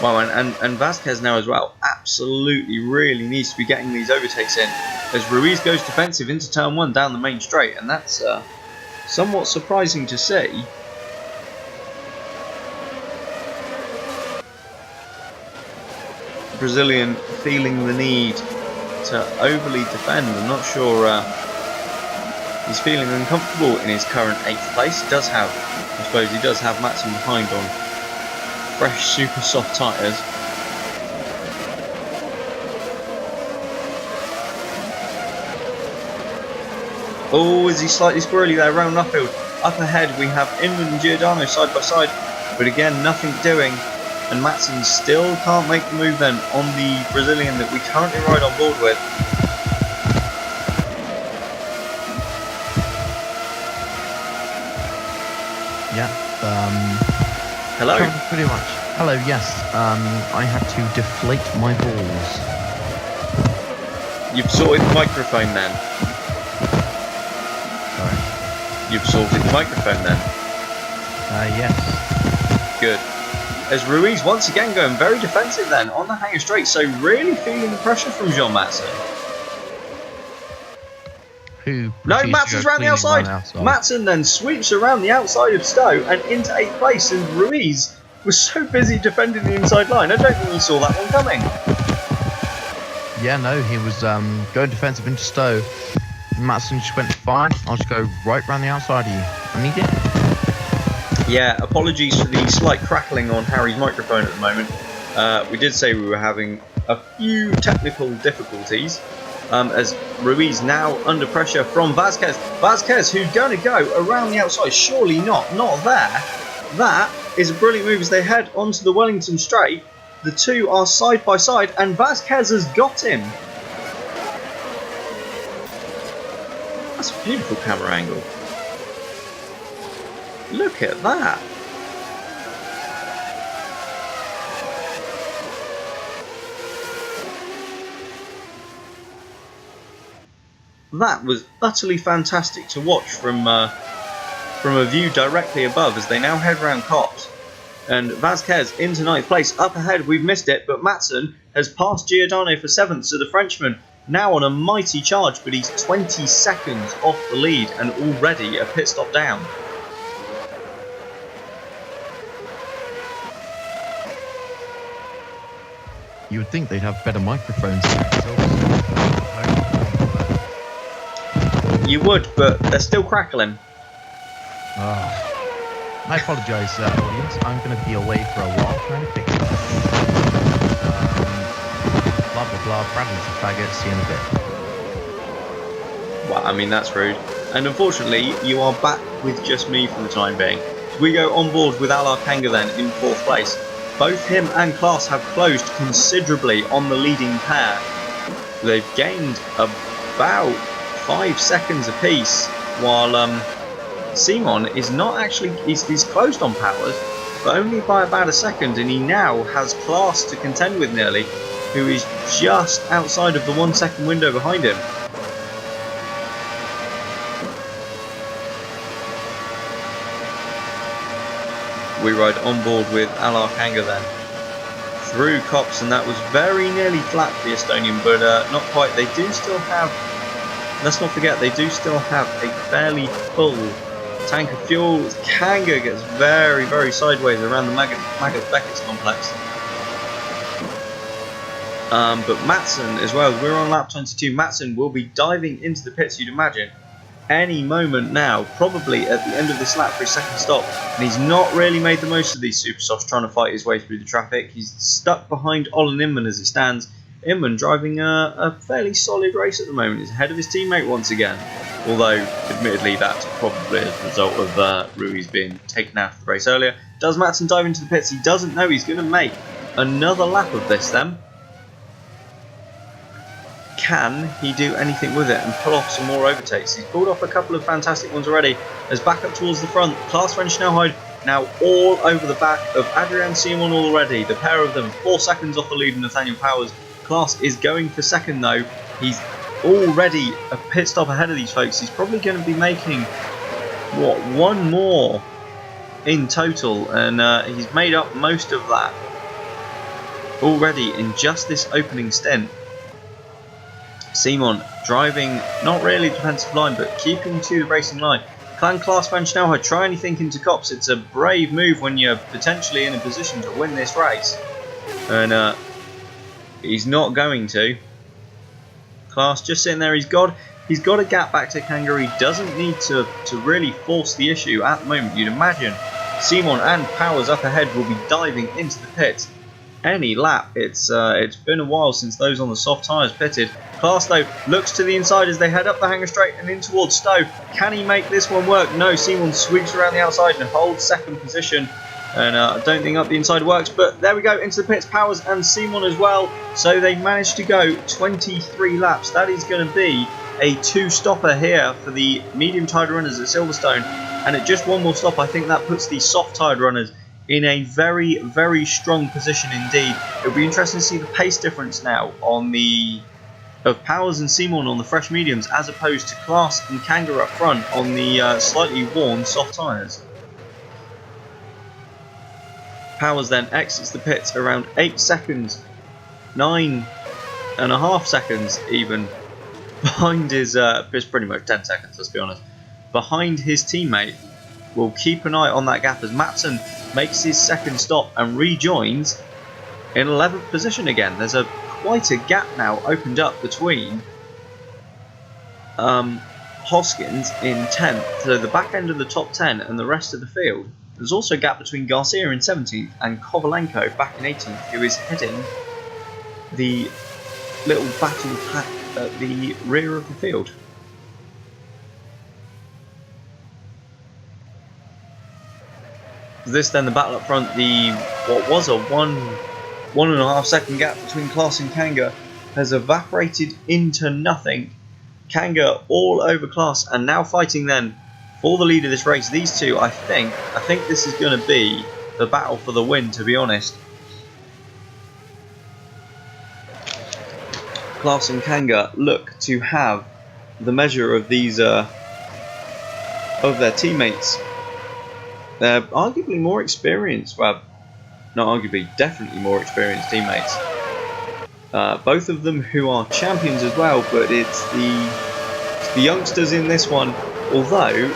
well, and Vasquez now as well, absolutely really needs to be getting these overtakes in as Ruiz goes defensive into turn 1 down the main straight, and that's somewhat surprising to see. Brazilian feeling the need to overly defend. I'm not sure he's feeling uncomfortable in his current 8th place. He does have, I suppose he does have Matson behind on fresh super soft tyres. Oh, is he slightly squirrely there around Luffield? Up ahead we have Inman and Giordano side by side, but again nothing doing, and Matson still can't make the move then on the Brazilian that we currently ride on board with. Yeah. Hello. Pretty much. Hello. Yes. I had to deflate my balls. You've sorted the microphone then. Sorry. You've sorted the microphone then. Yes. Good. As Ruiz once again going very defensive then on the hangar straight, so really feeling the pressure from Jean Matson. No, Matson's around the outside. Matson then sweeps around the outside of Stowe and into 8th place, and Ruiz was so busy defending the inside line, I don't think he saw that one coming. Yeah, no, he was going defensive into Stowe. Matson just went, fine, I'll just go right round the outside of you. And he did. Yeah, apologies for the slight crackling on Harry's microphone at the moment. We did say we were having a few technical difficulties. As Ruiz now under pressure from Vasquez. Vasquez, who's going to go around the outside. Surely not there. That is a brilliant move as they head onto the Wellington straight. The 2 are side by side, and Vasquez has got him. That's a beautiful camera angle. Look at that. That was utterly fantastic to watch from a view directly above as they now head round Copse. And Vasquez into 9th place. Up ahead, we've missed it, but Matson has passed Giordano for 7th, so the Frenchman now on a mighty charge, but he's 20 seconds off the lead and already a pit stop down. You would think they'd have better microphones. You would, but they're still crackling. I apologise, audience. I'm going to be away for a while trying to fix that. Blah blah blah. Bradley's a faggot. See you in a bit. Well, I mean, that's rude. And unfortunately, you are back with just me for the time being. We go on board with Al Arkanga then in 4th place. Both him and Klaas have closed considerably on the leading pair. They've gained about 5 seconds apiece, while Simon is not actually, he's closed on Powers, but only by about a second, and he now has Klaas to contend with nearly, who is just outside of the 1 second window behind him. We ride on board with Al Arkanga then through Copse, and that was very nearly flat for the Estonian, but not quite. They do still have, let's not forget, they do still have a fairly full tank of fuel. Kanga gets very, very sideways around the Magus Beckett's complex. But Matson as well, we're on lap 22. Matson will be diving into the pits, you'd imagine, any moment now, probably at the end of this lap for his second stop. And he's not really made the most of these super softs trying to fight his way through the traffic. He's stuck behind Olin Inman as it stands. Inman driving a fairly solid race at the moment. He's ahead of his teammate once again. Although, admittedly, that's probably as a result of Ruiz being taken out of the race earlier. Does Matson dive into the pits? He doesn't know he's going to make another lap of this then. Can he do anything with it and pull off some more overtakes? He's pulled off a couple of fantastic ones already. As back up towards the front, Klaas van Snelheid now all over the back of Adrian Simon already. The pair of them 4 seconds off the lead of Nathaniel Powers. Klaas is going for second though. He's already a pit stop ahead of these folks. He's probably going to be making, what, 1 more in total, and he's made up most of that already in just this opening stint. Simon driving not really defensive line, but keeping to the racing line. Can Klaas van Snelheid try anything into Copse? It's a brave move when you're potentially in a position to win this race, and he's not going to. Klaas just sitting there. He's got a gap back to Kanga. He doesn't need to really force the issue at the moment. You'd imagine Simon and Powers up ahead will be diving into the pits any lap. It's been a while since those on the soft tyres pitted. Klaas though looks to the inside as they head up the hanger straight and in towards Stowe. Can he make this one work? No, Simon sweeps around the outside and holds second position, and I don't think up the inside works, but there we go, into the pits, Powers and Simon as well. So they managed to go 23 laps. That is going to be a 2-stopper here for the medium tired runners at Silverstone, and at just 1 more stop I think that puts the soft tired runners in a very, very strong position indeed. It'll be interesting to see the pace difference now on of Powers and Simon on the fresh mediums, as opposed to Klaas and Kanga up front on the slightly worn soft tyres. Powers then exits the pits around 8 seconds, 9.5 seconds even, behind his, it's pretty much 10 seconds, let's be honest, behind his teammate. We'll keep an eye on that gap as Matson makes his second stop and rejoins in 11th position again. There's quite a gap now opened up between Hoskins in 10th, so the back end of the top 10 and the rest of the field. There's also a gap between Garcia in 17th and Kovalenko back in 18th, who is heading the little battle pack at the rear of the field. This then the battle up front, what was a 1.5 second gap between Klaas and Kanga has evaporated into nothing Kanga all over class, and now fighting then for the lead of this race. These two, I think this is going to be the battle for the win, to be honest. Klaas and Kanga look to have the measure of these of their teammates. They're arguably more experienced, well, not arguably, definitely more experienced teammates. Both of them who are champions as well, but it's the youngsters in this one. Although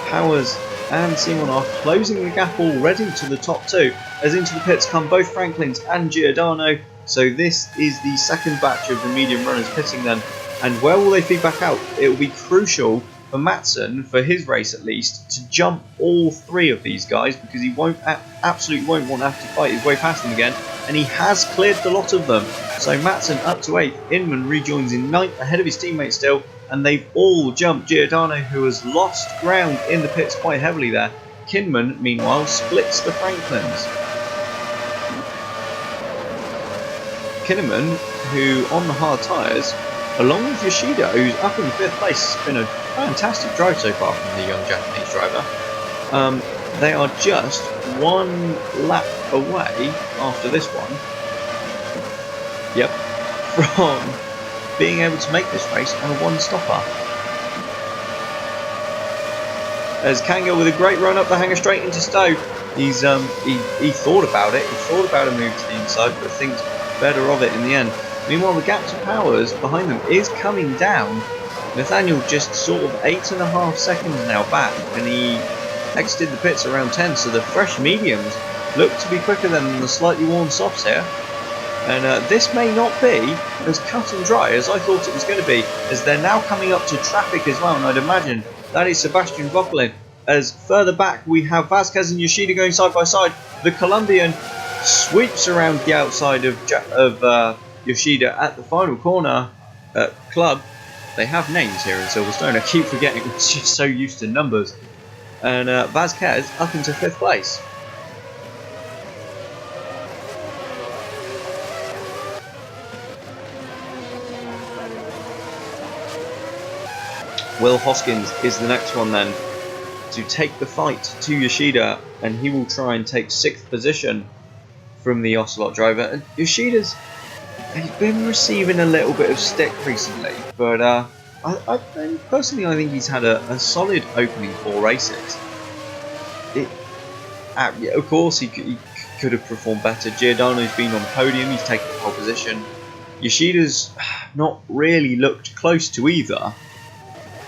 Powers and Simon are closing the gap already to the top two, as into the pits come both Franklins and Giordano. So this is the second batch of the medium runners pitting then. And where will they feed back out? It will be crucial for Matson, for his race at least, to jump all three of these guys, because he absolutely won't want to have to fight his way past them again. And he has cleared the lot of them. So Matson up to 8th, Inman rejoins in 9th ahead of his teammates still, and they've all jumped. Giordano, who has lost ground in the pits quite heavily there. Kinman, meanwhile, splits the Franklins. Kinnaman, who on the hard tyres, along with Yoshida, who's up in 5th place. It's been a fantastic drive so far from the young Japanese driver. They are just 1 lap away after this one. Yep, from being able to make this race on a 1-stopper. As Kanga with a great run up the hanger straight into Stowe. He's he thought about it. He thought about a move to the inside, but thinks better of it in the end. Meanwhile, the gap to Powers behind them is coming down. Nathaniel just sort of 8.5 seconds now back, and he exited the pits around 10, so the fresh mediums look to be quicker than the slightly worn softs here. And this may not be as cut and dry as I thought it was going to be, as they're now coming up to traffic as well, and I'd imagine that is Sebastian Vogelin. As further back we have Vasquez and Yoshida going side by side. The Colombian sweeps around the outside of Yoshida at the final corner. Club, they have names here in Silverstone, I keep forgetting, it's just so used to numbers. And Vasquez up into 5th place. Will Hoskins is the next one then to take the fight to Yoshida, and he will try and take 6th position from the Ocelot driver. And Yoshida's he's been receiving a little bit of stick recently, but personally I think he's had a solid opening 4 races. Of course he could have performed better. Giordano's been on the podium, he's taken pole position. Yoshida's not really looked close to either.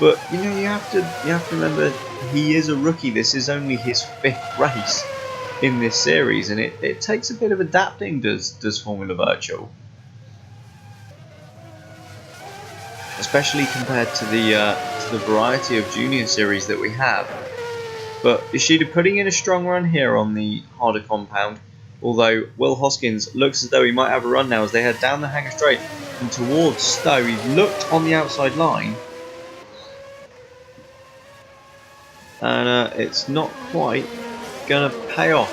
But you know, you have to remember he is a rookie. This is only his 5th race in this series, and it takes a bit of adapting. Does Formula Virtual, especially compared to the variety of junior series that we have. But Yoshida putting in a strong run here on the harder compound. Although Will Hoskins looks as though he might have a run now as they head down the hanger straight and towards Stowe. He's looked on the outside line. And it's not quite going to pay off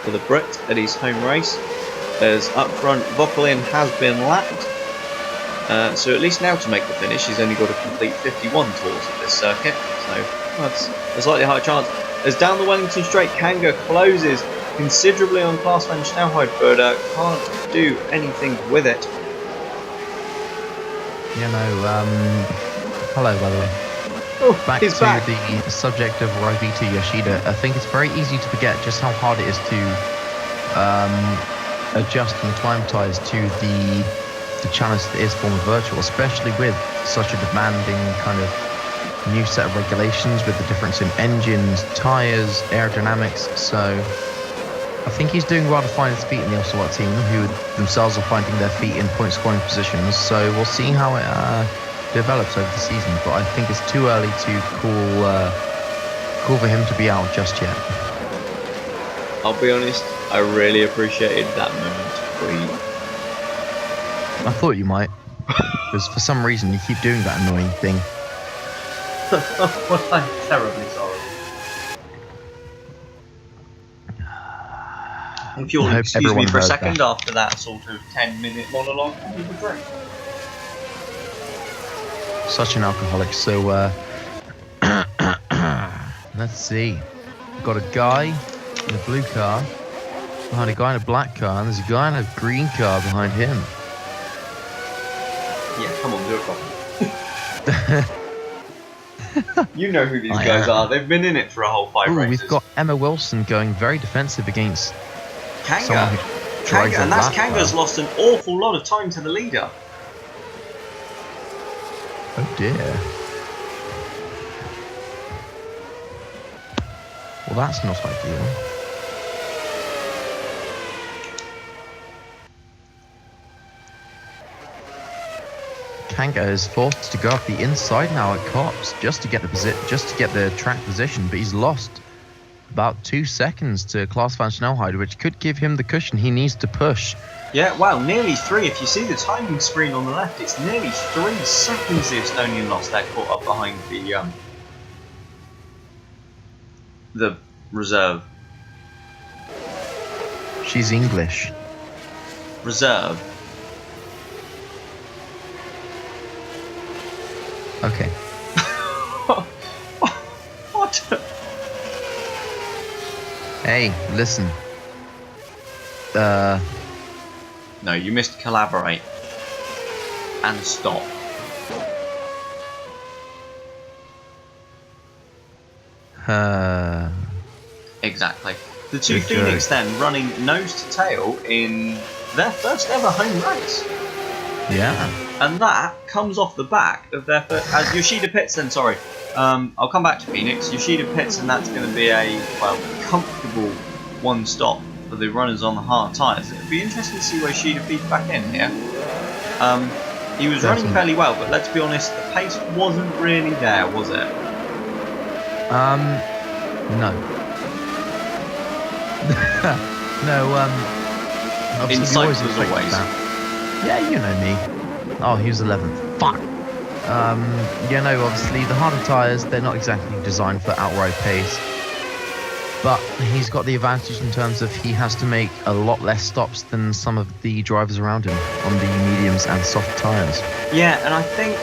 for the Brit at his home race, as up front Vogelin has been lapped. So at least now to make the finish he's only got to complete 51 tours of this circuit, so that's a slightly higher chance. As down the Wellington Straight, Kanga closes considerably on Klaas van Snelhout, but can't do anything with it. Hello by the way. Back to the subject of Raivita Yoshida, I think it's very easy to forget just how hard it is to adjust and acclimatise to the challenge that is Formula Virtual, especially with such a demanding kind of new set of regulations with the difference in engines, tyres, aerodynamics. So I think he's doing rather fine his feet in the Ocelot team, who themselves are finding their feet in point scoring positions. So we'll see how it develops over the season, but I think it's too early to call for him to be out just yet. I'll be honest, I really appreciated that moment for you. I thought you might, because for some reason you keep doing that annoying thing. Well, I'm terribly sorry. If you'll excuse me for a second after that sort of 10-minute monologue, it would be great. Such an alcoholic. So, let's see. We've got a guy in a blue car behind a guy in a black car, and there's a guy in a green car behind him. Yeah, come on, do it properly. You know who these guys are. They've been in it for a whole 5 races. We've got Emma Wilson going very defensive against Kanga. And that's Kanga's lost an awful lot of time to the leader. Oh dear. Well, that's not ideal. Kanga is forced to go up the inside now at Cops just to get the track position, but he's lost about 2 seconds to Klaas van Snelheide, which could give him the cushion he needs to push. Yeah, wow, nearly 3. If you see the timing screen on the left, it's nearly 3 seconds the Estonian lost there, caught up behind the reserve. She's English. Reserve. Okay. What? Hey, listen. No, you missed collaborate. And stop. Exactly. The two Phoenix then running nose to tail in their first ever home race. Yeah. And that comes off the back of their first... Yoshida pits then, sorry. I'll come back to Phoenix. Yoshida pits, and that's going to be a, well, comfortable one stop for the runners on the hard tyres. It'll be interesting to see where Yoshida feeds back in here. He was running fairly well, but let's be honest, the pace wasn't really there, was it? No. No, Insight as always. Yeah, you know me. Oh, he was 11th. Fuck. Yeah, no, obviously the harder tyres, they're not exactly designed for outright pace. But he's got the advantage in terms of he has to make a lot less stops than some of the drivers around him on the mediums and soft tyres. Yeah, and I think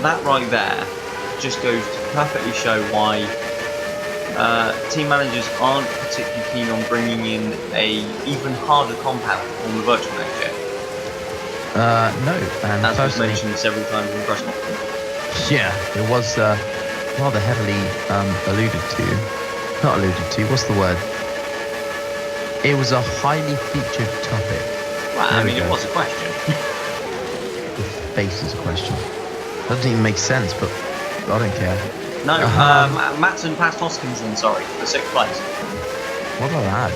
that right there just goes to perfectly show why team managers aren't particularly keen on bringing in a even harder compound on the virtual next year. No, and as was mentioned several times in press conference. Yeah, it was rather heavily alluded to. Not alluded to, what's the word? It was a highly featured topic. Well, I mean, it was a question. The face is a question. Doesn't even make sense, but I don't care. No, Matson passed Hoskinson, sorry, for 6th place. What a lad.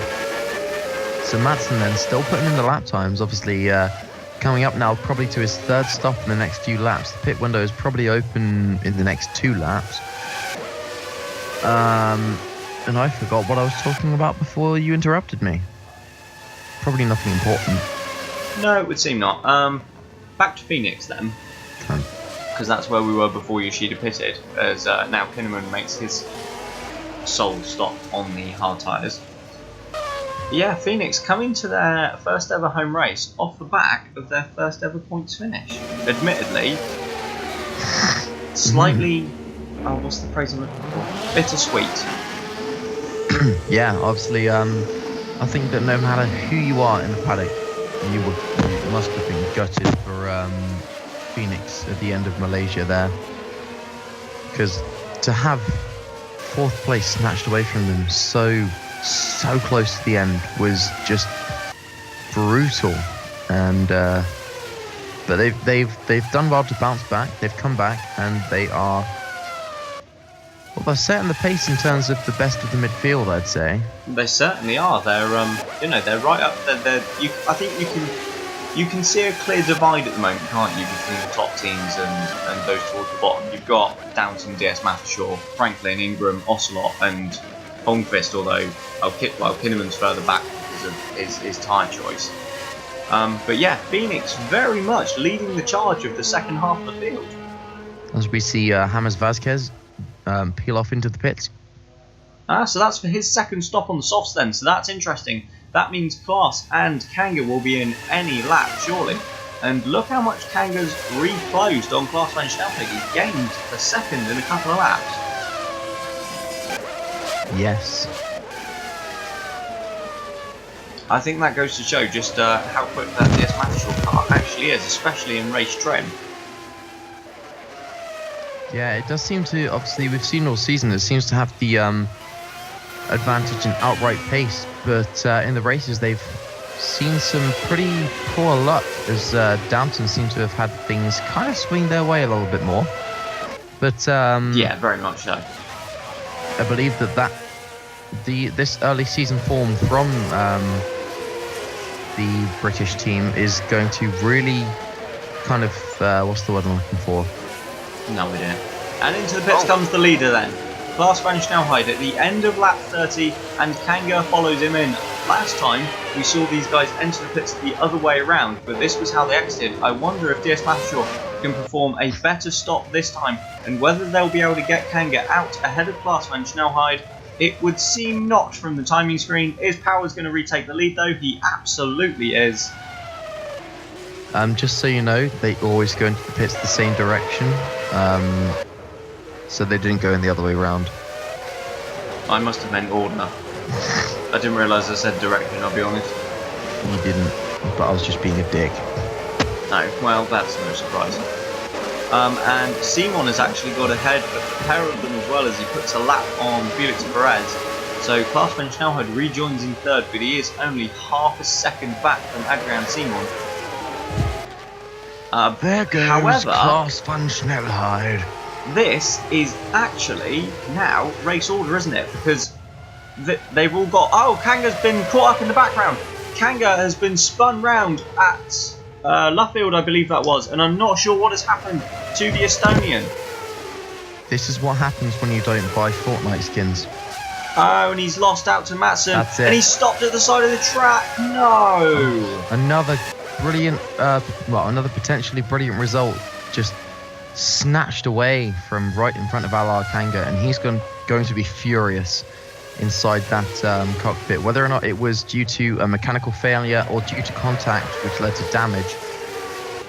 So Matson then still putting in the lap times, obviously coming up now probably to his 3rd stop in the next few laps. The pit window is probably open in the next 2 laps. And I forgot what I was talking about before you interrupted me. Probably nothing important. No, it would seem not. Back to Phoenix then. Because that's where we were before Yoshida pitted, as now Kinnaman makes his sole stop on the hard tyres. Yeah, Phoenix coming to their first ever home race off the back of their first ever points finish. Admittedly, slightly, what's the phrase I'm looking for? Bittersweet. Yeah, obviously, I think that no matter who you are in the paddock, you must have been gutted for Phoenix at the end of Malaysia there, because to have 4th place snatched away from them so close to the end was just brutal. And but they've done well to bounce back. They've come back and they are, well, they're setting the pace in terms of the best of the midfield, I'd say. They certainly are. They're they're right up there. I think you can see a clear divide at the moment, can't you, between the top teams and those towards the bottom. You've got Downton, DS Mattershaw, Franklin, Ingram, Ocelot and Holmqvist, although Kinnaman's further back because of his tyre choice. But yeah, Phoenix very much leading the charge of the second half of the field. As we see James Vazquez peel off into the pits. So that's for his 2nd stop on the softs then, so that's interesting. That means Klaas and Kanga will be in any lap, surely. And look how much Kanga's reclosed on Klaas van Schnelhaeg. He gained a second in a couple of laps. Yes. I think that goes to show just how quick that DS Master car actually is, especially in race trim. Yeah, it does seem to, obviously we've seen all season, it seems to have the advantage in outright pace, but in the races they've seen some pretty poor luck, as Downton seem to have had things kind of swing their way a little bit more. But yeah, very much so. I believe that this early season form from the British team is going to really kind of what's the word I'm looking for? No idea. And into the pits comes the leader then. Klaas van Schnelhaeg at the end of lap 30, and Kanga follows him in. Last time we saw these guys enter the pits the other way around, but this was how they exited. I wonder if DS Mathershaw can perform a better stop this time, and whether they'll be able to get Kanga out ahead of Klaas van Schnelhaeg. It would seem not from the timing screen. Is Powers going to retake the lead though? He absolutely is. Just so you know, they always go into the pits the same direction, so they didn't go in the other way around. I must have meant order. I didn't realise I said direction, I'll be honest. You didn't, but I was just being a dick. No, well, that's no surprise. And Simon has actually got ahead of a pair of them as well, as he puts a lap on Felix Perez. So Klaas van Schnelhaeg rejoins in third, but he is only half a second back from Adrian Simon. There goes however, Klaas van Schnelhaeg. This is actually now race order, isn't it? Because they've all got... Oh, Kanga's been caught up in the background. Kanga has been spun round at Luffield, I believe that was, and I'm not sure what has happened to the Estonian. This is what happens when you don't buy Fortnite skins. Oh, and he's lost out to Matson. That's it. And he's stopped at the side of the track. No. Another brilliant, another potentially brilliant result just snatched away from right in front of Alar Kanga, and he's going to be furious inside that cockpit. Whether or not it was due to a mechanical failure or due to contact which led to damage,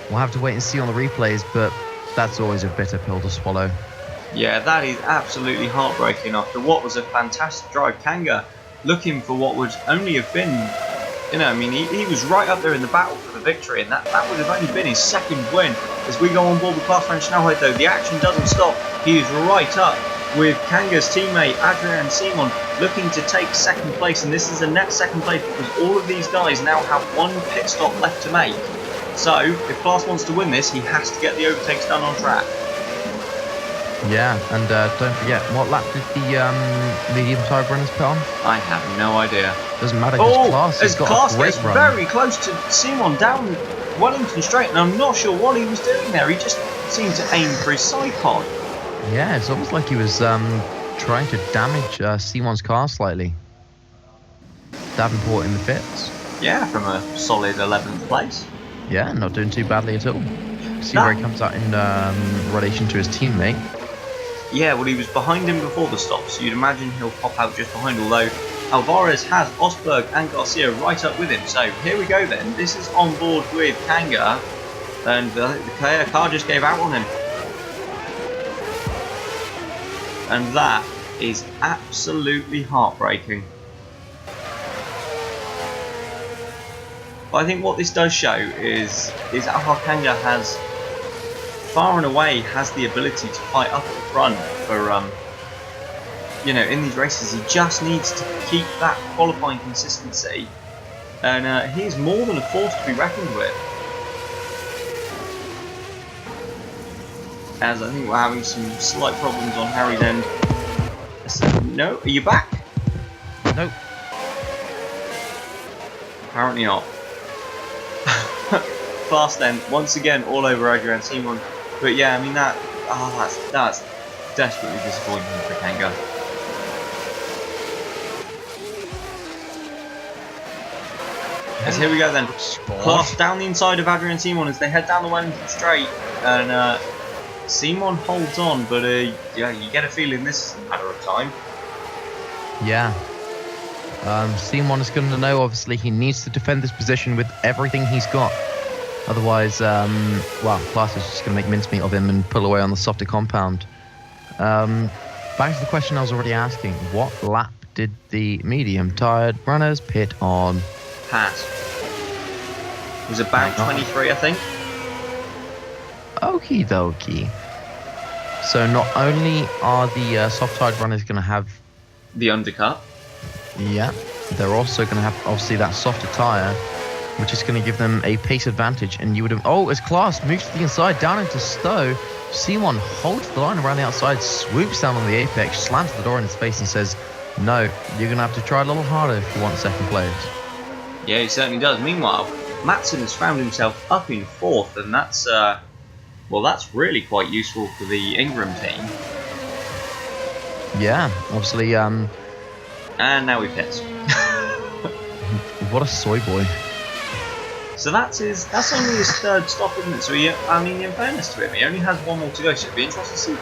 we'll have to wait and see on the replays, but that's always a bitter pill to swallow. Yeah, that is absolutely heartbreaking after what was a fantastic drive. Kanga looking for what would only have been, I mean, he was right up there in the battle for the victory, and that would have only been his second win. As we go on board with Klaas van Schnelhaeg though, the action doesn't stop. He is right up with Kanga's teammate Adrian Simon, looking to take second place, and this is a net second place because all of these guys now have one pit stop left to make. So if Klaas wants to win this, he has to get the overtakes done on track. Yeah, and don't forget, what lap did the medium tyre runners put on? I have no idea. Doesn't matter, because Klaas has got Klaas a great gets run. very close to Simon down Wellington Straight, and I'm not sure what he was doing there. He just seemed to aim for his side pod. Yeah, it's almost like he was trying to damage Simon's car slightly. Davenport in the pits. Yeah, from a solid 11th place. Yeah, not doing too badly at all. See where he comes out in relation to his teammate. Yeah, well, he was behind him before the stop, so you'd imagine he'll pop out just behind, although Alvarez has Osberg and Garcia right up with him. So here we go then. This is on board with Kanga, and the car just gave out on him. And that is absolutely heartbreaking. But I think what this does show is Alvar Kanga has, far and away, has the ability to fight up at the front for, in these races. He just needs to keep that qualifying consistency, and he's more than a force to be reckoned with. As I think we're having some slight problems on Harry's end. No, are you back? Nope. Apparently not. Fast then, once again, all over Adrian Simon. But yeah, I mean that's desperately disappointing for Kanga. As here we go then. Klaas down the inside of Adrian Simon as they head down the Wellington Straight, and Simon holds on, but yeah, you get a feeling this is a matter of time. Yeah. Simon is going to know, obviously, he needs to defend this position with everything he's got. Otherwise, well, Klaas is just going to make mincemeat of him and pull away on the softer compound. Back to the question I was already asking. What lap did the medium-tired runners pit on? Pass. It was about 23, I think. Okie dokie. So not only are the soft-tired runners going to have the undercut. Yeah, they're also going to have obviously that softer tyre, which is going to give them a pace advantage. And you would have, oh, as Klaas moves to the inside down into Stowe, Simon holds the line around the outside, swoops down on the apex, slams the door in his face and says, no, you're going to have to try a little harder if you want second place. Yeah, he certainly does. Meanwhile, Matson has found himself up in 4th, and that's, well, that's really quite useful for the Ingram team. Yeah, obviously, and now he pits. What a soy boy. So that's only his 3rd stop, isn't it? So he, I mean, in fairness to him, he only has 1 more to go, so it'd be interesting to see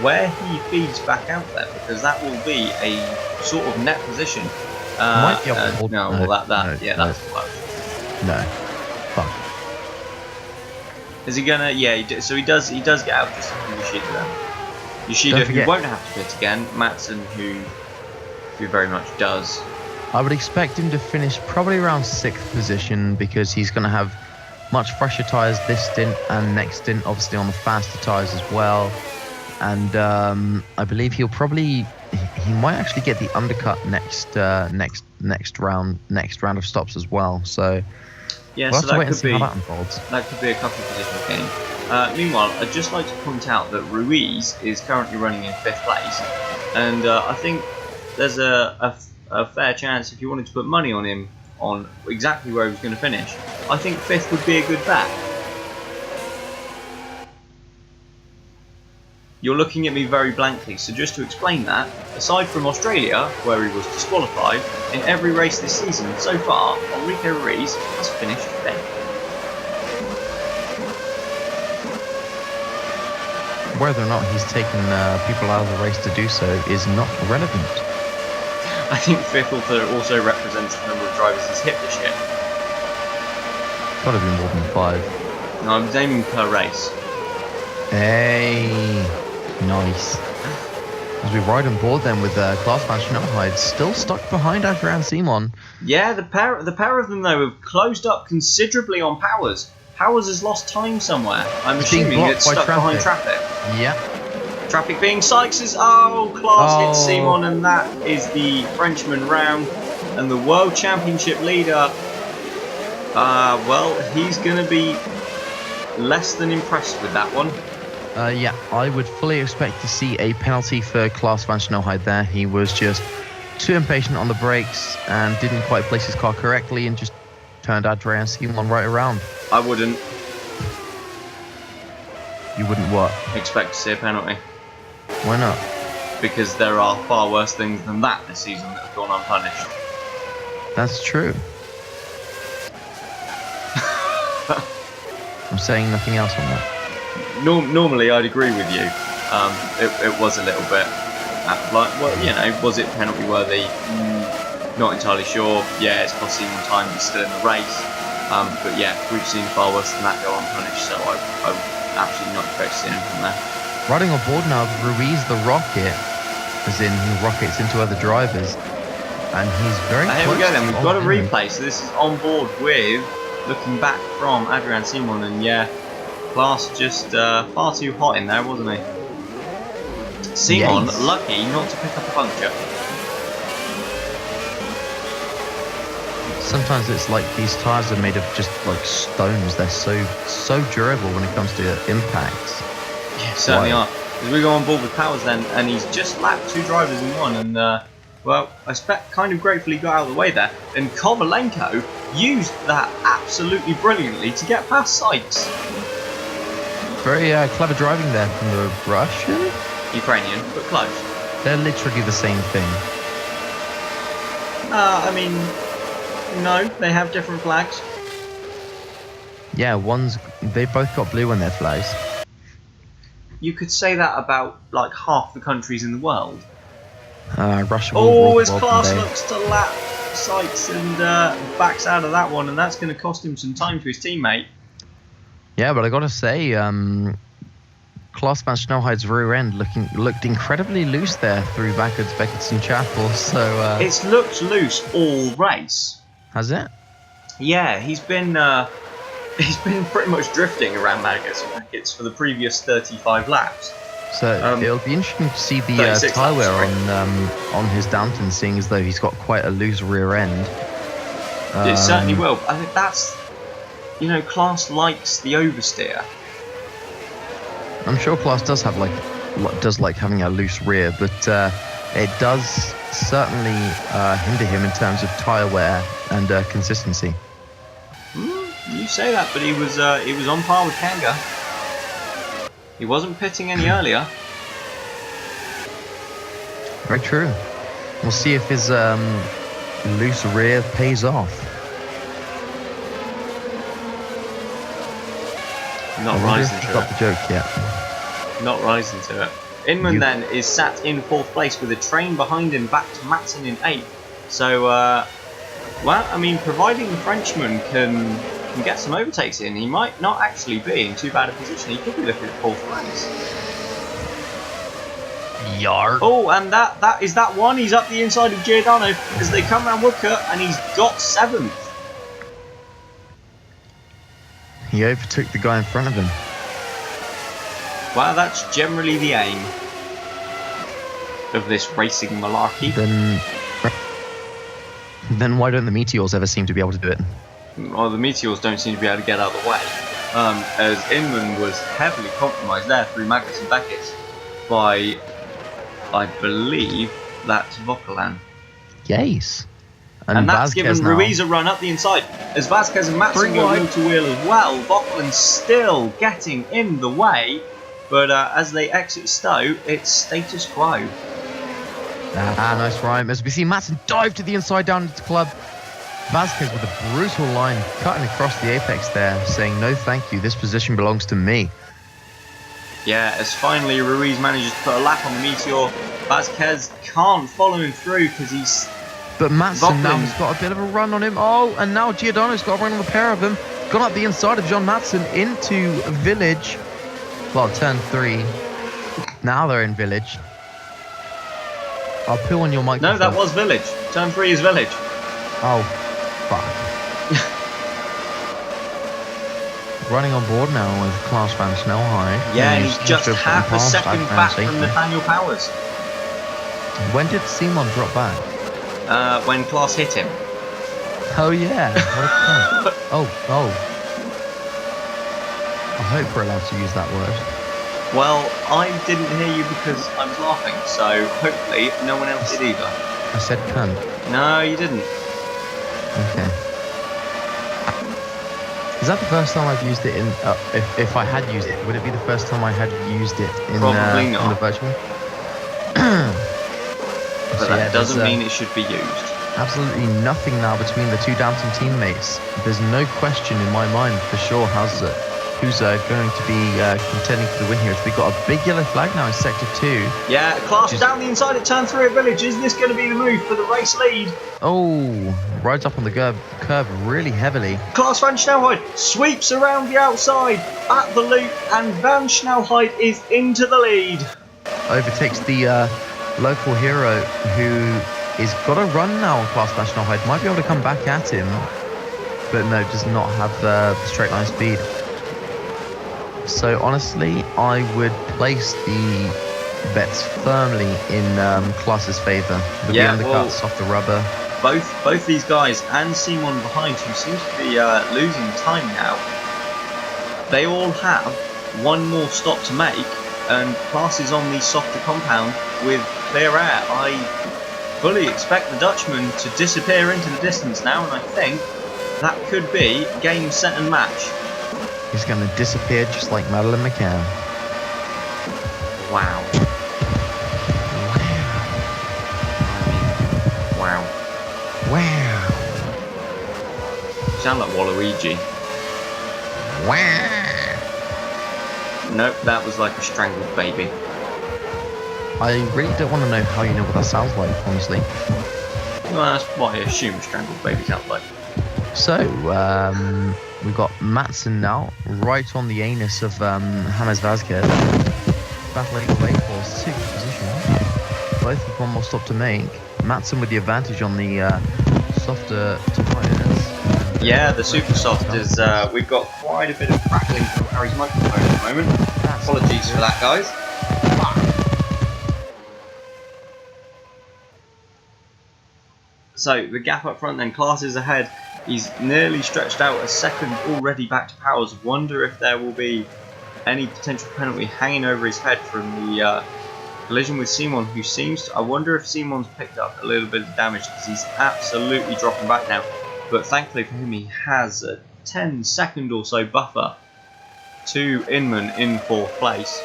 where he feeds back out there, because that will be a sort of net position. Might be up no, well, that's close. No. Fuck. Is he gonna? Yeah, so he does get out just after Yoshida then. Yoshida, who won't have to pit again, Matson, who very much does. I would expect him to finish probably around 6th position because he's going to have much fresher tyres this stint and next stint, obviously on the faster tyres as well. And I believe he might actually get the undercut next round of stops as well. So yeah, we'll so have to wait and could see be how that unfolds. That could be a couple of positional gain. Meanwhile, I'd just like to point out that Ruiz is currently running in 5th place, and I think there's a fair chance if you wanted to put money on him on exactly where he was going to finish. I think 5th would be a good bet. You're looking at me very blankly, so just to explain that, aside from Australia, where he was disqualified, in every race this season so far, Enrique Ruiz has finished 5th. Whether or not he's taken people out of the race to do so is not relevant. I think 5th also represents the number of drivers he's hit this year. Gotta be more than 5. No, I'm aiming per race. Hey, nice. As we ride on board then with Klaas van Schnellheid still stuck behind Adrian Simon. Yeah, the pair of them though have closed up considerably on Powers. Powers has lost time somewhere. I'm assuming it's stuck behind traffic. Yeah. Traffic being Sykes' Klaas hits Simon, and that is the Frenchman round. And the World Championship leader, well, he's going to be less than impressed with that one. Yeah, I would fully expect to see a penalty for Klaas van Schnellheid there. He was just too impatient on the brakes and didn't quite place his car correctly and just turned Adrian Simon right around. I wouldn't. You wouldn't what? Expect to see a penalty. Why not? Because there are far worse things than that this season that have gone unpunished. That's true. I'm saying nothing else on that. Normally I'd agree with you. It was a little bit, like, well, you know, was it penalty worthy? Not entirely sure. Yeah, it's costing him time, he's still in the race. But yeah, we've seen far worse than that go unpunished, so I would absolutely not expect to see anything there. Riding on board now, Ruiz the Rocket, as in he rockets into other drivers, and he's very close. Here we go then, we've got a replay, so this is on board with, looking back from Adrian Simon, and yeah, Klaas just far too hot in there, wasn't he? Simon, yes. Lucky not to pick up a puncture. Sometimes it's like these tyres are made of just like stones. They're so durable when it comes to impacts. Yeah, certainly are. As we go on board with Powers then, and he's just lapped 2 drivers in one, and well, I expect kind of gratefully got out of the way there. And Kovalenko used that absolutely brilliantly to get past Sykes. Very clever driving there from the Russian? Ukrainian, but close. They're literally the same thing. I mean, no, they have different flags. Yeah, they both got blue on their flags. You could say that about like half the countries in the world. Russia. His Klaas looks to lap Sykes and backs out of that one, and that's going to cost him some time to his teammate. Yeah, but I gotta say, Klaus van Snelheid's rear end looked incredibly loose there through backwards Beckettson Chapel. So it's looked loose all race. Has it? Yeah, he's been pretty much drifting around Beckett's for the previous 35 laps. So it'll be interesting to see the tyre wear on his Downton, seeing as though he's got quite a loose rear end. It certainly will. I think that's, Klaus likes the oversteer. I'm sure Klaus does like having a loose rear, but it does certainly hinder him in terms of tyre wear and consistency. You say that, but he was on par with Kanga. He wasn't pitting any earlier. Very true. We'll see if his loose rear pays off. Not rising to it. Got the joke yet. Not rising to it. Inman then is sat in 4th place with a train behind him, back to Matson in 8th. So, providing the Frenchman can get some overtakes in, he might not actually be in too bad a position. He could be looking at 4th place. Yard. Oh, and that is that one. He's up the inside of Giordano as they come round Woodcote, and he's got 7th. He overtook the guy in front of him. Well, that's generally the aim of this racing malarkey. Then why don't the Meteors ever seem to be able to do it? Well, the Meteors don't seem to be able to get out of the way, as Inman was heavily compromised there through Magnus and Beckett by, I believe, that's Vauquelin. Yes. And that's Vasquez given Ruiz a run up the inside, as Vasquez and Matson go wheel to wheel as well. Vauquelin still getting in the way, but as they exit Stowe, it's status quo. Nice rhyme. As we see Matson dive to the inside down into the club. Vasquez with a brutal line cutting across the apex there, saying no thank you, this position belongs to me. Yeah, as finally Ruiz manages to put a lap on the Meteor, Vasquez can't follow him through because he's... But Matson now has got a bit of a run on him. Oh, and now Giordano's got a run on the pair of them. Gone up the inside of John Matson into Village. Well, turn 3. Now they're in Village. I'll put on your microphone. No, that was Village. Turn 3 is Village. Oh, fuck. Running on board now with Klaus van Snelheid. Yeah, and he's just half a second back from Nathaniel Powers. When did Simon drop back? When Klaus hit him. Oh yeah. What a oh. I hope we're allowed to use that word. Well, I didn't hear you because I was laughing, so hopefully no one else did either. I said cunt. No, you didn't. Okay. Is that the first time I've used it in... if I had used it, would it be the first time I had used it in, Probably not. in the virtual? But that doesn't mean it should be used. Absolutely nothing now between the two Downton teammates. There's no question in my mind for sure who's going to be contending for the win here. We've got a big yellow flag now in Sector 2. Yeah, Klaus down the inside at turn 3 at Village. Is this going to be the move for the race lead? Oh, rides up on the curve really heavily. Klaus van Snelheid sweeps around the outside at the loop, and Van Snelheid is into the lead. Overtakes the local hero who is got a run now on Klaus van Snelheid. Might be able to come back at him, but no, does not have the straight line speed. So honestly, I would place the bets firmly in Klaus's favour. The undercuts off the rubber. Both these guys and Simon behind, who seems to be losing time now. They all have one more stop to make, and Klaus is on the softer compound with clear air. I fully expect the Dutchman to disappear into the distance now, and I think that could be game, set and match. He's going to disappear just like Madeleine McCann. Wow. Wow. Wow. You sound like Waluigi. Wow. Nope, that was like a strangled baby. I really don't want to know how you know what that sounds like, honestly. Well, that's what I assume strangled baby sounds like. So, We've got Matson now, right on the anus of James Vasquez. Battling away for 6th position. Both with one more stop to make. Matson with the advantage on the softer tyres. Yeah, the super soft is. We've got quite a bit of crackling from Harry's microphone at the moment. Apologies for that, guys. So the gap up front then, Klaas is ahead. He's nearly stretched out a second already back to Powers. Wonder if there will be any potential penalty hanging over his head from the collision with Simon, who seems to, I wonder if Simon's picked up a little bit of damage because he's absolutely dropping back now. But thankfully for him, he has a 10-second or so buffer to Inman in 4th place.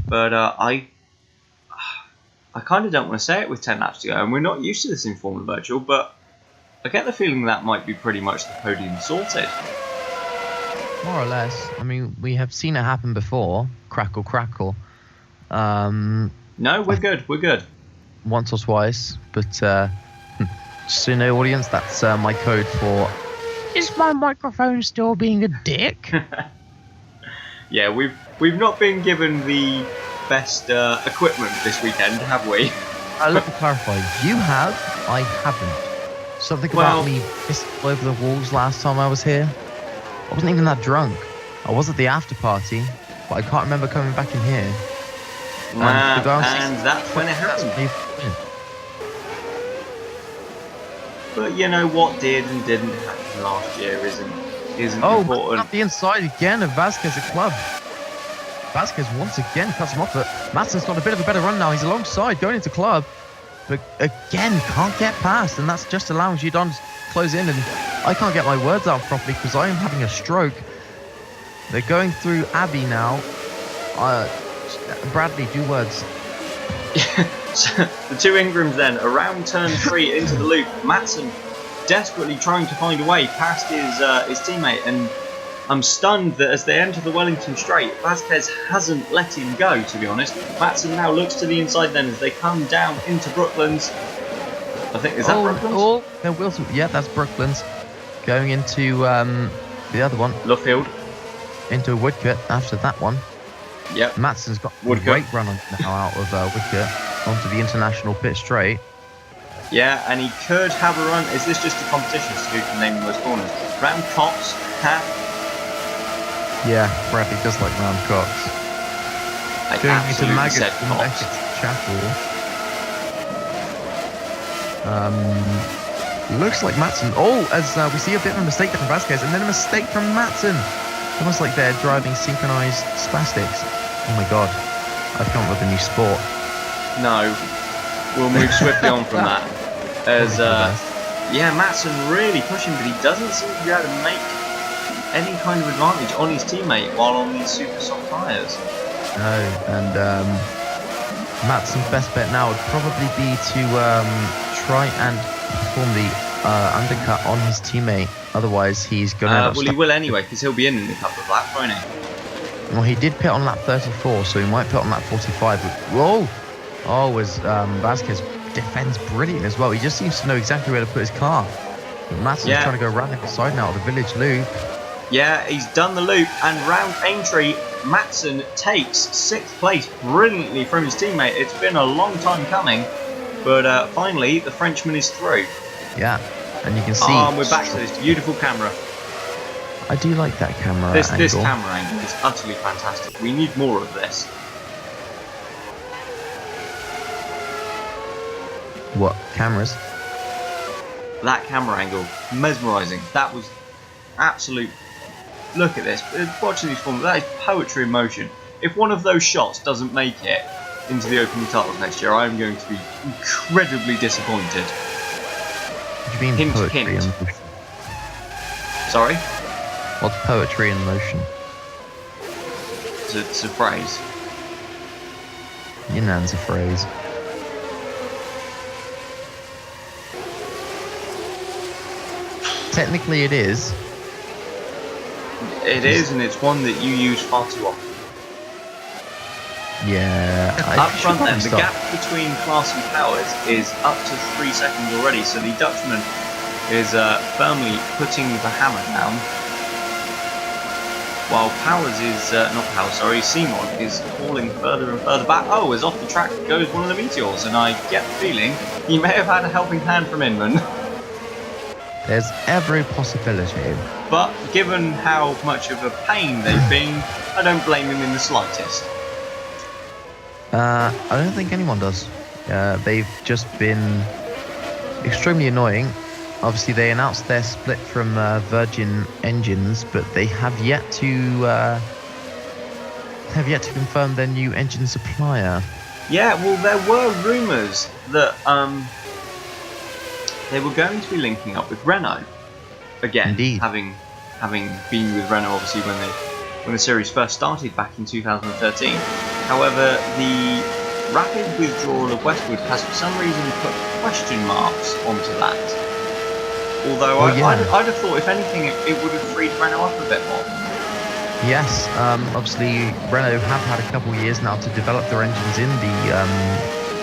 But I kind of don't want to say it with 10 laps to go, and we're not used to this in Formula Virtual, but I get the feeling that might be pretty much the podium sorted. More or less. I mean, we have seen it happen before. Crackle, crackle. No, we're good. We're good. Once or twice, but just so you know, audience, that's my code for. Is my microphone still being a dick? Yeah, we've not been given the best equipment this weekend, have we? Let me clarify. You have. I haven't. Something about me pissed all over the walls last time I was here. I wasn't even that drunk. I was at the after party, but I can't remember coming back in here. And that's when it happened. But you know what did and didn't happen last year isn't important. Up the inside again of Vasquez at club. Vasquez once again cuts him off, but Matson's got a bit of a better run now. He's alongside going into club, but again can't get past, and that's just allowing Gidon to close in, and I can't get my words out properly because I am having a stroke. They're going through Abbey now. Bradley, do words. So the two Ingrams then around turn 3 into the loop. Matson desperately trying to find a way past his teammate, and I'm stunned that as they enter the Wellington Straight, Vasquez hasn't let him go, to be honest. Matson now looks to the inside then as they come down into Brooklands. I think, is that Brooklands? No, Wilson. Yeah, that's Brooklands. Going into the other one. Luffield. Into Woodcote after that one. Yep. Matson's got Woodcote. a great run on now out of Woodcote onto the international pit straight. Yeah, and he could have a run. Is this just a competition as to who can name the most corners? Round Cox, half. Yeah, Bradley does like round Cox. I Going into absolutely Maggots said and Cox. Beckett's Chapel. Looks like Matson. As we see a bit of a mistake from Vasquez, and then a mistake from Matson. Almost like they're driving synchronized spastics. Oh my god, I've come up with a new sport. No, we'll move swiftly on from that. As yeah, Matson really pushing, but he doesn't seem to be able to make any kind of advantage on his teammate while on these super soft tyres. No, and Matson's best bet now would probably be to try and perform the undercut on his teammate. Otherwise, he's gonna. Well, he will anyway, because he'll be in a couple of laps, won't he? Well, he did pit on lap 34, so he might pit on lap 45. But, whoa! As Vasquez defends brilliant as well. He just seems to know exactly where to put his car. Matson's trying to go round the side now of the village loop. Yeah, he's done the loop, and round Aintree, Matson takes 6th place brilliantly from his teammate. It's been a long time coming, but finally the Frenchman is through. Yeah, and you can see. We're back to this beautiful camera. I do like that camera This angle. camera angle is utterly fantastic. We need more of this. What cameras? That camera angle, mesmerising. That was absolute. Look at this. Watching these forms, that is poetry in motion. If one of those shots doesn't make it into the opening titles next year, I am going to be incredibly disappointed. What do you mean Hint, poetry hint. in motion? Sorry? What's poetry in motion? It's a phrase. Your nan's a phrase. Technically it is. It is, and it's one that you use far too often. Yeah. Up front then, the gap between Klaas and Powers is up to 3 seconds already, so the Dutchman is firmly putting the hammer down, while Simon is falling further and further back. Oh, as off the track goes one of the Meteors, and I get the feeling he may have had a helping hand from Inman. There's every possibility. But given how much of a pain they've been, I don't blame him in the slightest. I don't think anyone does. They've just been extremely annoying. Obviously, they announced their split from Virgin Engines, but they have yet to confirm their new engine supplier. Yeah, well, there were rumours that they were going to be linking up with Renault again. Indeed. Having been with Renault, obviously, when the series first started back in 2013. However, the rapid withdrawal of Westwood has for some reason put question marks onto that. Although I'd have thought, if anything, it would have freed Renault up a bit more. Yes, obviously Renault have had a couple of years now to develop their engines in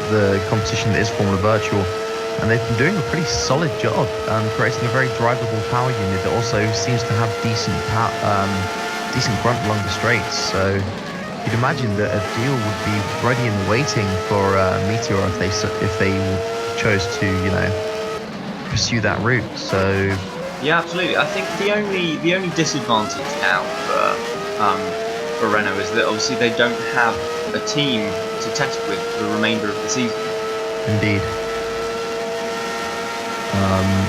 the competition that is Formula Virtual, and they've been doing a pretty solid job creating a very drivable power unit that also seems to have decent grunt along the straights. So you'd imagine that a deal would be ready and waiting for Meteor if they chose to, pursue that route. So yeah, absolutely. I think the only disadvantage now for Renault is that obviously they don't have a team to test with for the remainder of the season. Indeed.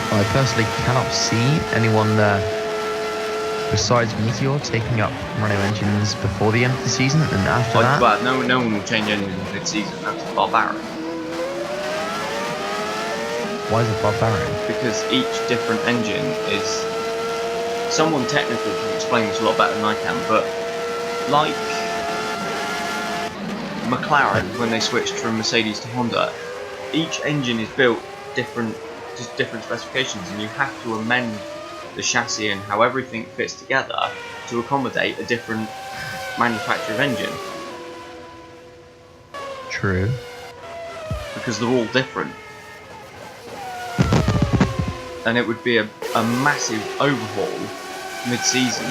I personally cannot see anyone besides Meteor taking up Renault engines before the end of the season, and after that... Well, no one will change engines mid-season. That's barbaric. Why is it barbaric? Because each different engine is... Someone technical can explain this a lot better than I can, but like McLaren, when they switched from Mercedes to Honda, each engine is built different specifications, and you have to amend the chassis and how everything fits together to accommodate a different manufacturer of engine. True. Because they're all different. And it would be a massive overhaul mid-season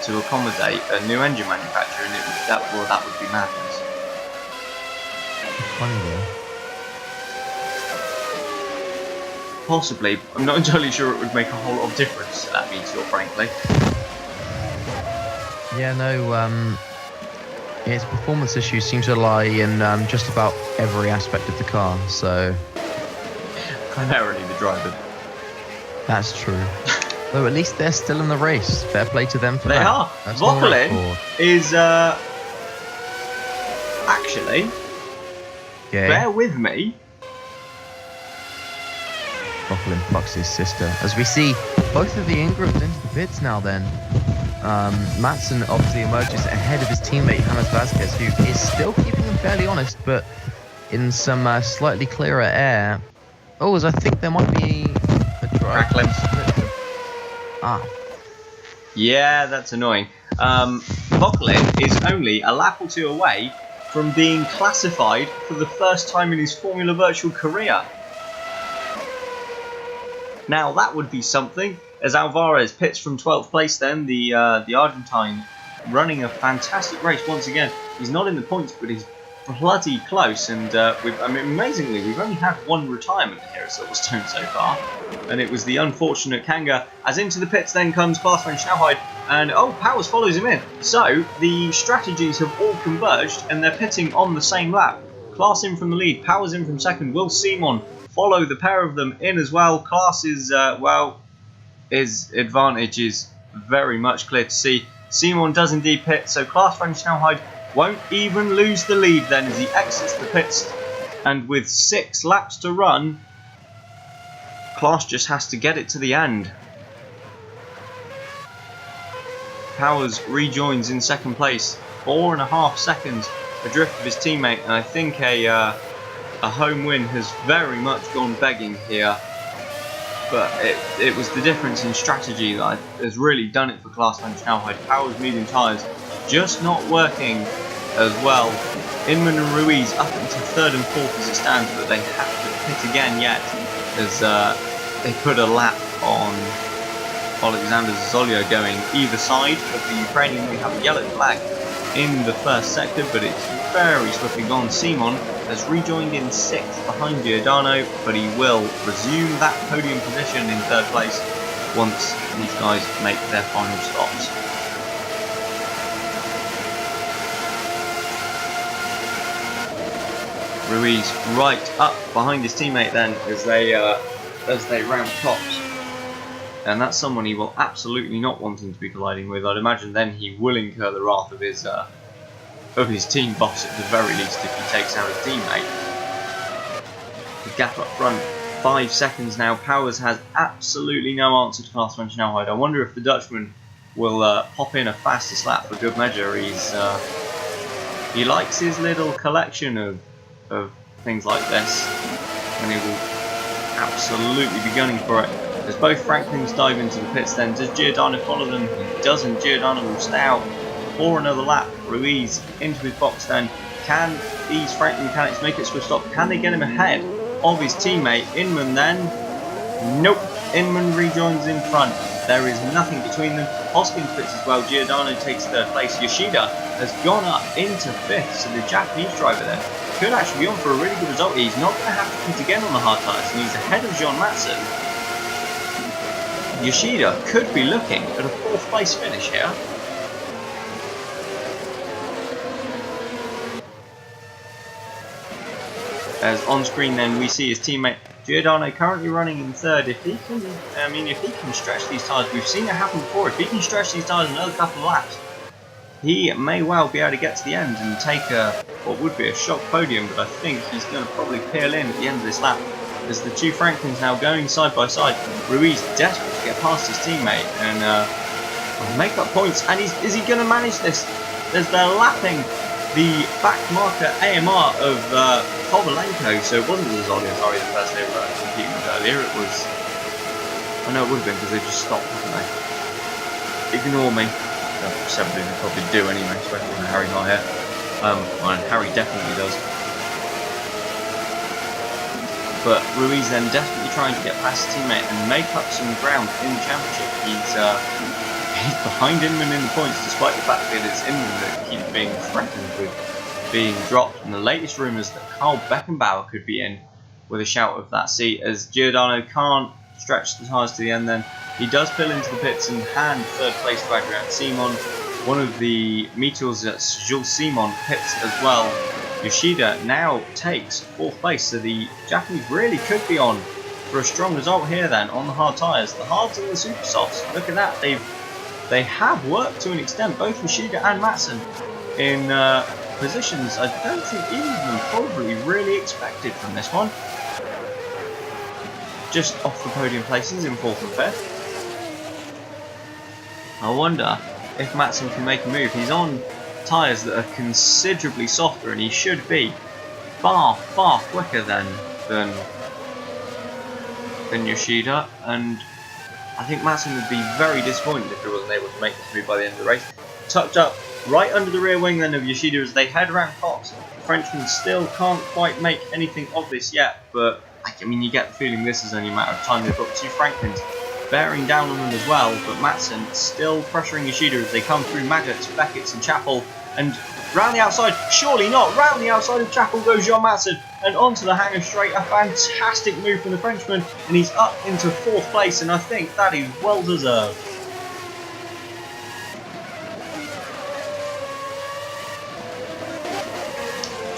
to accommodate a new engine manufacturer, and that would be madness. Funny though. Possibly. I'm not entirely sure it would make a whole lot of difference to that Meteor, frankly. Yeah, no, its performance issues seem to lie in just about every aspect of the car, so... Primarily the driver. That's true. Though at least they're still in the race. Fair play to them for that. They are. Vokalin is, actually... Okay. Bear with me. Vokalin fucks his sister. As we see both of the Ingrams into the pits now then. Matson obviously emerges ahead of his teammate Hannes Vasquez, who is still keeping him fairly honest, but in some slightly clearer air. Oh, as I think there might be a crackling. Ah. Yeah, that's annoying. Vokalin is only a lap or two away from being classified for the first time in his Formula Virtual career. Now that would be something, as Alvarez pits from 12th place then, the Argentine running a fantastic race once again. He's not in the points, but he's bloody close, and amazingly, we've only had one retirement here at Silverstone so far, and it was the unfortunate Kanga. As into the pits then comes Klaas van Schnelheid, and Powers follows him in. So the strategies have all converged, and they're pitting on the same lap. Klaas in from the lead, Powers in from second, Will Simon follow the pair of them in as well. Klaas is, his advantage is very much clear to see. Simon does indeed pit, so Klaas van Schnelheid won't even lose the lead then as he exits the pits. And with 6 laps to run, Klaas just has to get it to the end. Powers rejoins in second place, 4.5 seconds adrift of his teammate, and I think a home win has very much gone begging here. But it was the difference in strategy that has really done it for Klaas van Schnelheid. Powers medium tyres just not working as well. Inman and Ruiz up into 3rd and 4th as it stands, but they have to pit again yet as they put a lap on Alexander Zolya going either side of the Ukrainian. We have a yellow flag in the first sector, but it's very swiftly gone. Simon has rejoined in 6th behind Giordano, but he will resume that podium position in 3rd place once these guys make their final stops. Ruiz right up behind his teammate then as they round tops. And that's someone he will absolutely not wanting to be colliding with. I'd imagine then he will incur the wrath of his team boss at the very least if he takes out his teammate. The gap up front, 5 seconds now. Powers has absolutely no answer to Klaas van Snelheid. I wonder if the Dutchman will pop in a fastest lap for good measure. He likes his little collection of things like this, and he will absolutely be gunning for it. As both Franklins dive into the pits then, does Giordano follow them? He doesn't. Giordano will stay out for another lap. Ruiz into his box then. Can these Franklin mechanics make it to a stop? Can they get him ahead of his teammate? Inman then? Nope. Inman rejoins in front. There is nothing between them. Hoskins pits as well. Giordano takes 3rd place. Yoshida has gone up into 5th, so the Japanese driver there could actually be on for a really good result. He's not going to have to compete again on the hard tyres, and he's ahead of John Matson. Yoshida could be looking at a 4th place finish here. As on screen then we see his teammate Giordano currently running in 3rd. If he can stretch these tyres, we've seen it happen before. If he can stretch these tyres another couple of laps, he may well be able to get to the end and take what would be a shock podium, but I think he's going to probably peel in at the end of this lap. As the two Franklins now going side by side, Ruiz desperate to get past his teammate and make up points. And is he going to manage this? As they're lapping the back marker AMR of Kovalenko, so it wasn't Zolya, sorry, the person they were competing with earlier. It was, I know it would have been because they just stopped, haven't they? Ignore me. Several of them probably do anyway, especially when Harry's not here. And Harry definitely does. But Ruiz then desperately trying to get past his teammate and make up some ground in the championship. He's behind Inman in the points, despite the fact that it's Inman that keeps being threatened with being dropped. And the latest rumours that Carl Beckenbauer could be in with a shout of that seat, as Giordano can't stretch the tyres to the end then. He does pull into the pits and hand 3rd place to Adrian Simon. One of the Meteors, Jules Simon, pits as well. Yoshida now takes 4th place, so the Japanese really could be on for a strong result here then on the hard tyres. The hards and the super softs, look at that, they have worked to an extent, both Yoshida and Matson, in positions I don't think either of them probably really expected from this one. Just off the podium places in 4th and 5th. I wonder if Matson can make a move. He's on tyres that are considerably softer, and he should be far quicker than Yoshida, and I think Matson would be very disappointed if he wasn't able to make this move by the end of the race. Tucked up right under the rear wing then of Yoshida as they head around Cox. The Frenchman still can't quite make anything of this yet, but I mean, you get the feeling this is only a matter of time. They've got 2 Franklins bearing down on them as well, but Matson still pressuring Yoshida as they come through Maggots, Beckett's and Chapel, and round the outside, surely not, round the outside of Chapel goes Jean Matson, and onto the hanger straight. A fantastic move from the Frenchman, and he's up into 4th place, and I think that is well deserved.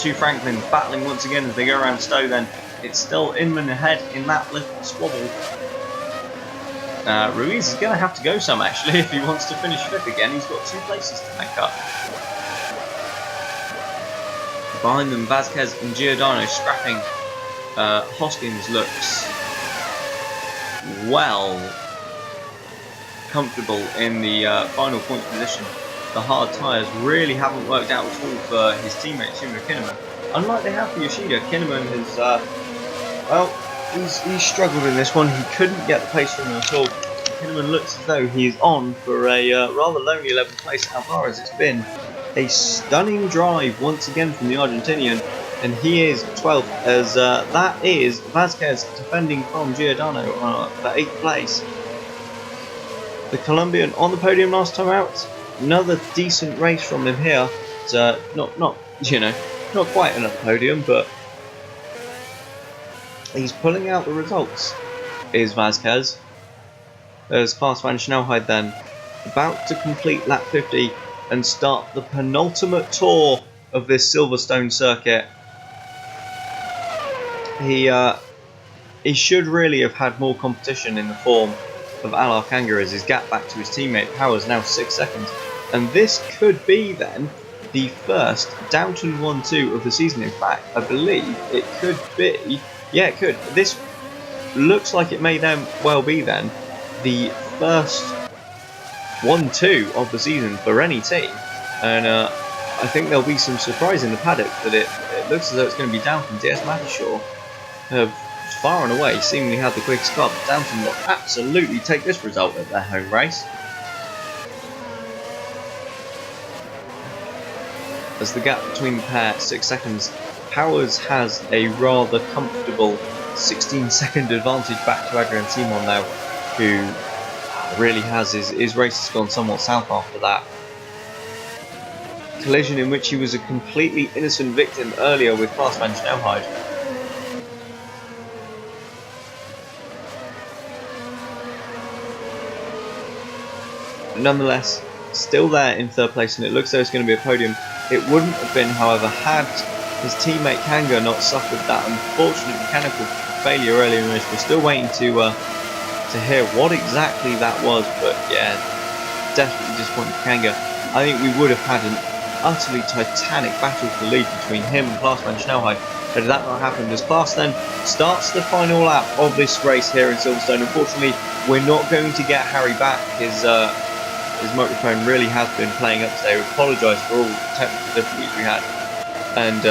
Two Franklins battling once again as they go around Stowe then. It's still Inman ahead in that little squabble. Ruiz is going to have to go some actually if he wants to finish 5th again. He's got 2 places to make up. Behind them, Vasquez and Giordano scrapping. Hoskins looks well comfortable in the final point position. The hard tyres really haven't worked out at all for his teammate Timo Kinnaman. Unlike they have for Yoshida, Kinnaman has he's struggled in this one. He couldn't get the pace from him at all. Kinnaman looks as though he's on for a rather lonely 11th place. Alvarez, it's been a stunning drive once again from the Argentinian. and he is 12th, as that is Vasquez defending from Giordano for 8th place. The Colombian on the podium last time out. Another decent race from him here. It's, not quite another podium, but he's pulling out the results. Is Vasquez. There's Klaas van Snelheid then, about to complete lap 50 and start the penultimate tour of this Silverstone circuit. He should really have had more competition in the form of Alar Kanga, as his gap back to his teammate Powers now 6 seconds. And this could be then the first Downton 1-2 of the season. In fact, I believe it could be. Yeah, it could. This looks like it may then well be then the first 1-2 of the season for any team. And I think there'll be some surprise in the paddock that it looks as though it's going to be Downton. DS Mattershaw have far and away seemingly had the quickest car. Downton will absolutely take this result at their home race. As the gap between the pair, 6 seconds, Powers has a rather comfortable 16-second advantage back to Adrian Simon now, who really has his race has gone somewhat south after that collision in which he was a completely innocent victim earlier with Klaas van Snelheid. Nonetheless, still there in 3rd place, and it looks like it's going to be a podium. It wouldn't have been, however, had his teammate Kanga not suffered that unfortunate mechanical failure earlier in the race. We're still waiting to hear what exactly that was, but yeah, definitely disappointing for Kanga. I think we would have had an utterly titanic battle for the lead between him and Klaas van Snelheid had that not happened, as Klaas then starts the final lap of this race here in Silverstone. Unfortunately, we're not going to get Harry back. His microphone really has been playing up today. We apologise for all the technical difficulties we had, and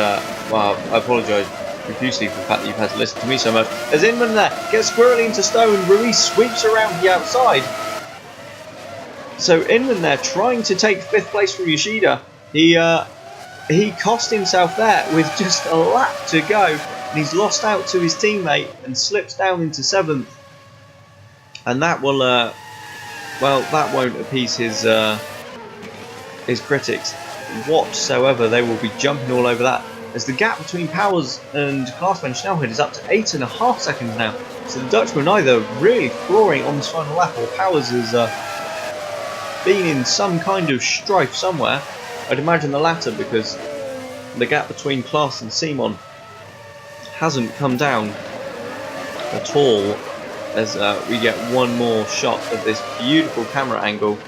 well, I apologise profusely for the fact that you've had to listen to me so much. As Inman there gets squirrely into stone, Ruiz sweeps around the outside. So Inman there trying to take 5th place from Yoshida. He cost himself there with just a lap to go, and he's lost out to his teammate and slips down into 7th. And that will, well, that won't appease his critics whatsoever. They will be jumping all over that, as the gap between Powers and Klaas van Snelheid is up to 8.5 seconds now. So the Dutchman either really flooring on this final lap, or Powers has been in some kind of strife somewhere. I'd imagine the latter, because the gap between Klaas and Simon hasn't come down at all, as we get one more shot of this beautiful camera angle.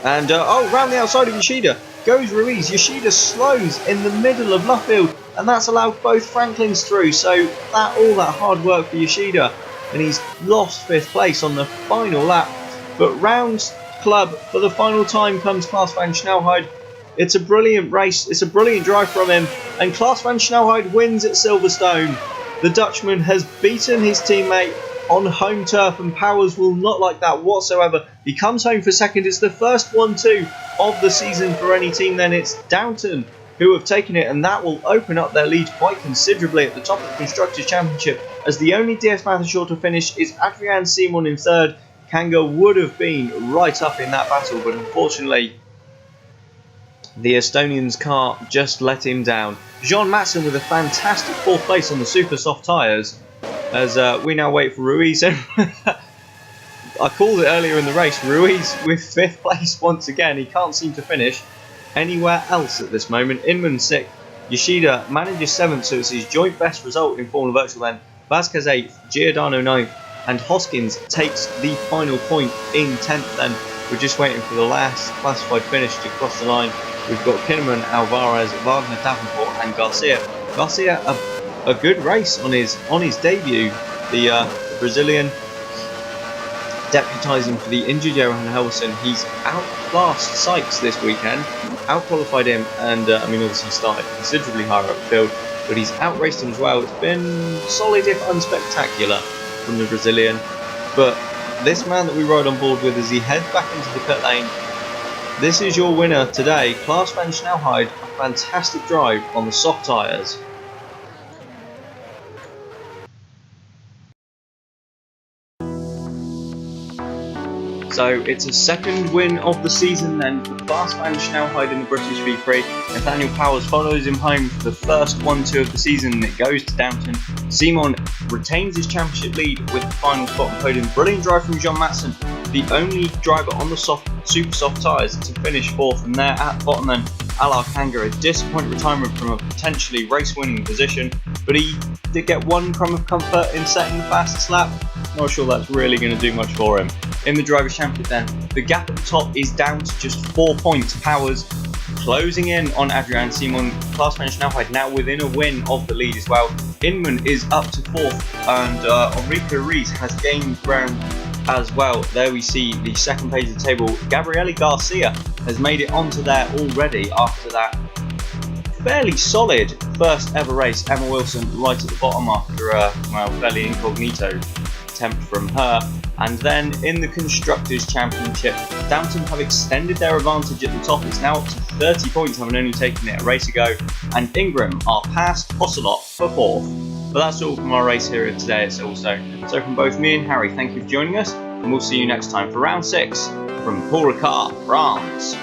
And oh, round the outside of Yoshida goes Ruiz. Yoshida slows in the middle of Luffield, and that's allowed both Franklins through. So all that hard work for Yoshida, and he's lost 5th place on the final lap. But round club for the final time comes Klaas van Snelheid. It's a brilliant race. It's a brilliant drive from him, and Klaas van Snelheid wins at Silverstone. The Dutchman has beaten his teammate on home turf, and Powers will not like that whatsoever. He comes home for 2nd. It's the first 1-2 of the season for any team. Then it's Downton who have taken it, and that will open up their lead quite considerably at the top of the Constructors' Championship, as the only DS Matthershaw to finish is Adrian Simon in 3rd. Kanga would have been right up in that battle, but unfortunately the Estonian's car just let him down. Jean Matson with a fantastic 4th place on the super soft tyres, as we now wait for Ruiz. I called it earlier in the race, Ruiz with 5th place once again. He can't seem to finish anywhere else at this moment. Inman 6th, Yoshida manages 7th, so it's his joint best result in Formula Virtual then. Vasquez 8th, Giordano 9th, and Hoskins takes the final point in 10th then. We're just waiting for the last classified finish to cross the line. We've got Kinnaman, Alvarez, Wagner, Davenport and Garcia. Garcia, a good race on his debut. The Brazilian deputising for the injured Johan Helson. He's outclassed Sykes this weekend, outqualified him, and I mean obviously started considerably higher up the field, but he's outraced him as well. It's been solid if unspectacular from the Brazilian, but this man that we rode on board with, as he heads back into the pit lane, This is your winner today, Klaas van Snelheid, a fantastic drive on the soft tyres. So it's a second win of the season then for Klaas van Snelheid in the British V-Prix. Nathaniel Powers follows him home for the first 1-2 of the season and it goes to Downton. Simon retains his championship lead with the final spot on the podium. Brilliant drive from John Matson, the only driver on the super soft tyres to finish fourth, and there at the bottom then Alar Kanga, a disappointing retirement from a potentially race-winning position, but he did get one crumb of comfort in setting the fastest lap. Not sure that's really going to do much for him. In the Drivers' Championship then, the gap at the top is down to just 4 points. Powers closing in on Adrian Simon. Klaas van Snelheid now within a win of the lead as well. Inman is up to fourth, and Enrico Rees has gained ground as well. There we see the second page of the table. Gabriele Garcia has made it onto there already after that fairly solid first ever race. Emma Wilson right at the bottom after a fairly incognito attempt from her. And then in the Constructors' Championship, Downton have extended their advantage at the top. It's now up to 30 points, having only taken it a race ago, and Ingram are past Ocelot for fourth. But that's all from our race here today at Silverstone. So from both me and Harry, thank you for joining us, and we'll see you next time for round 6 from Paul Ricard, France.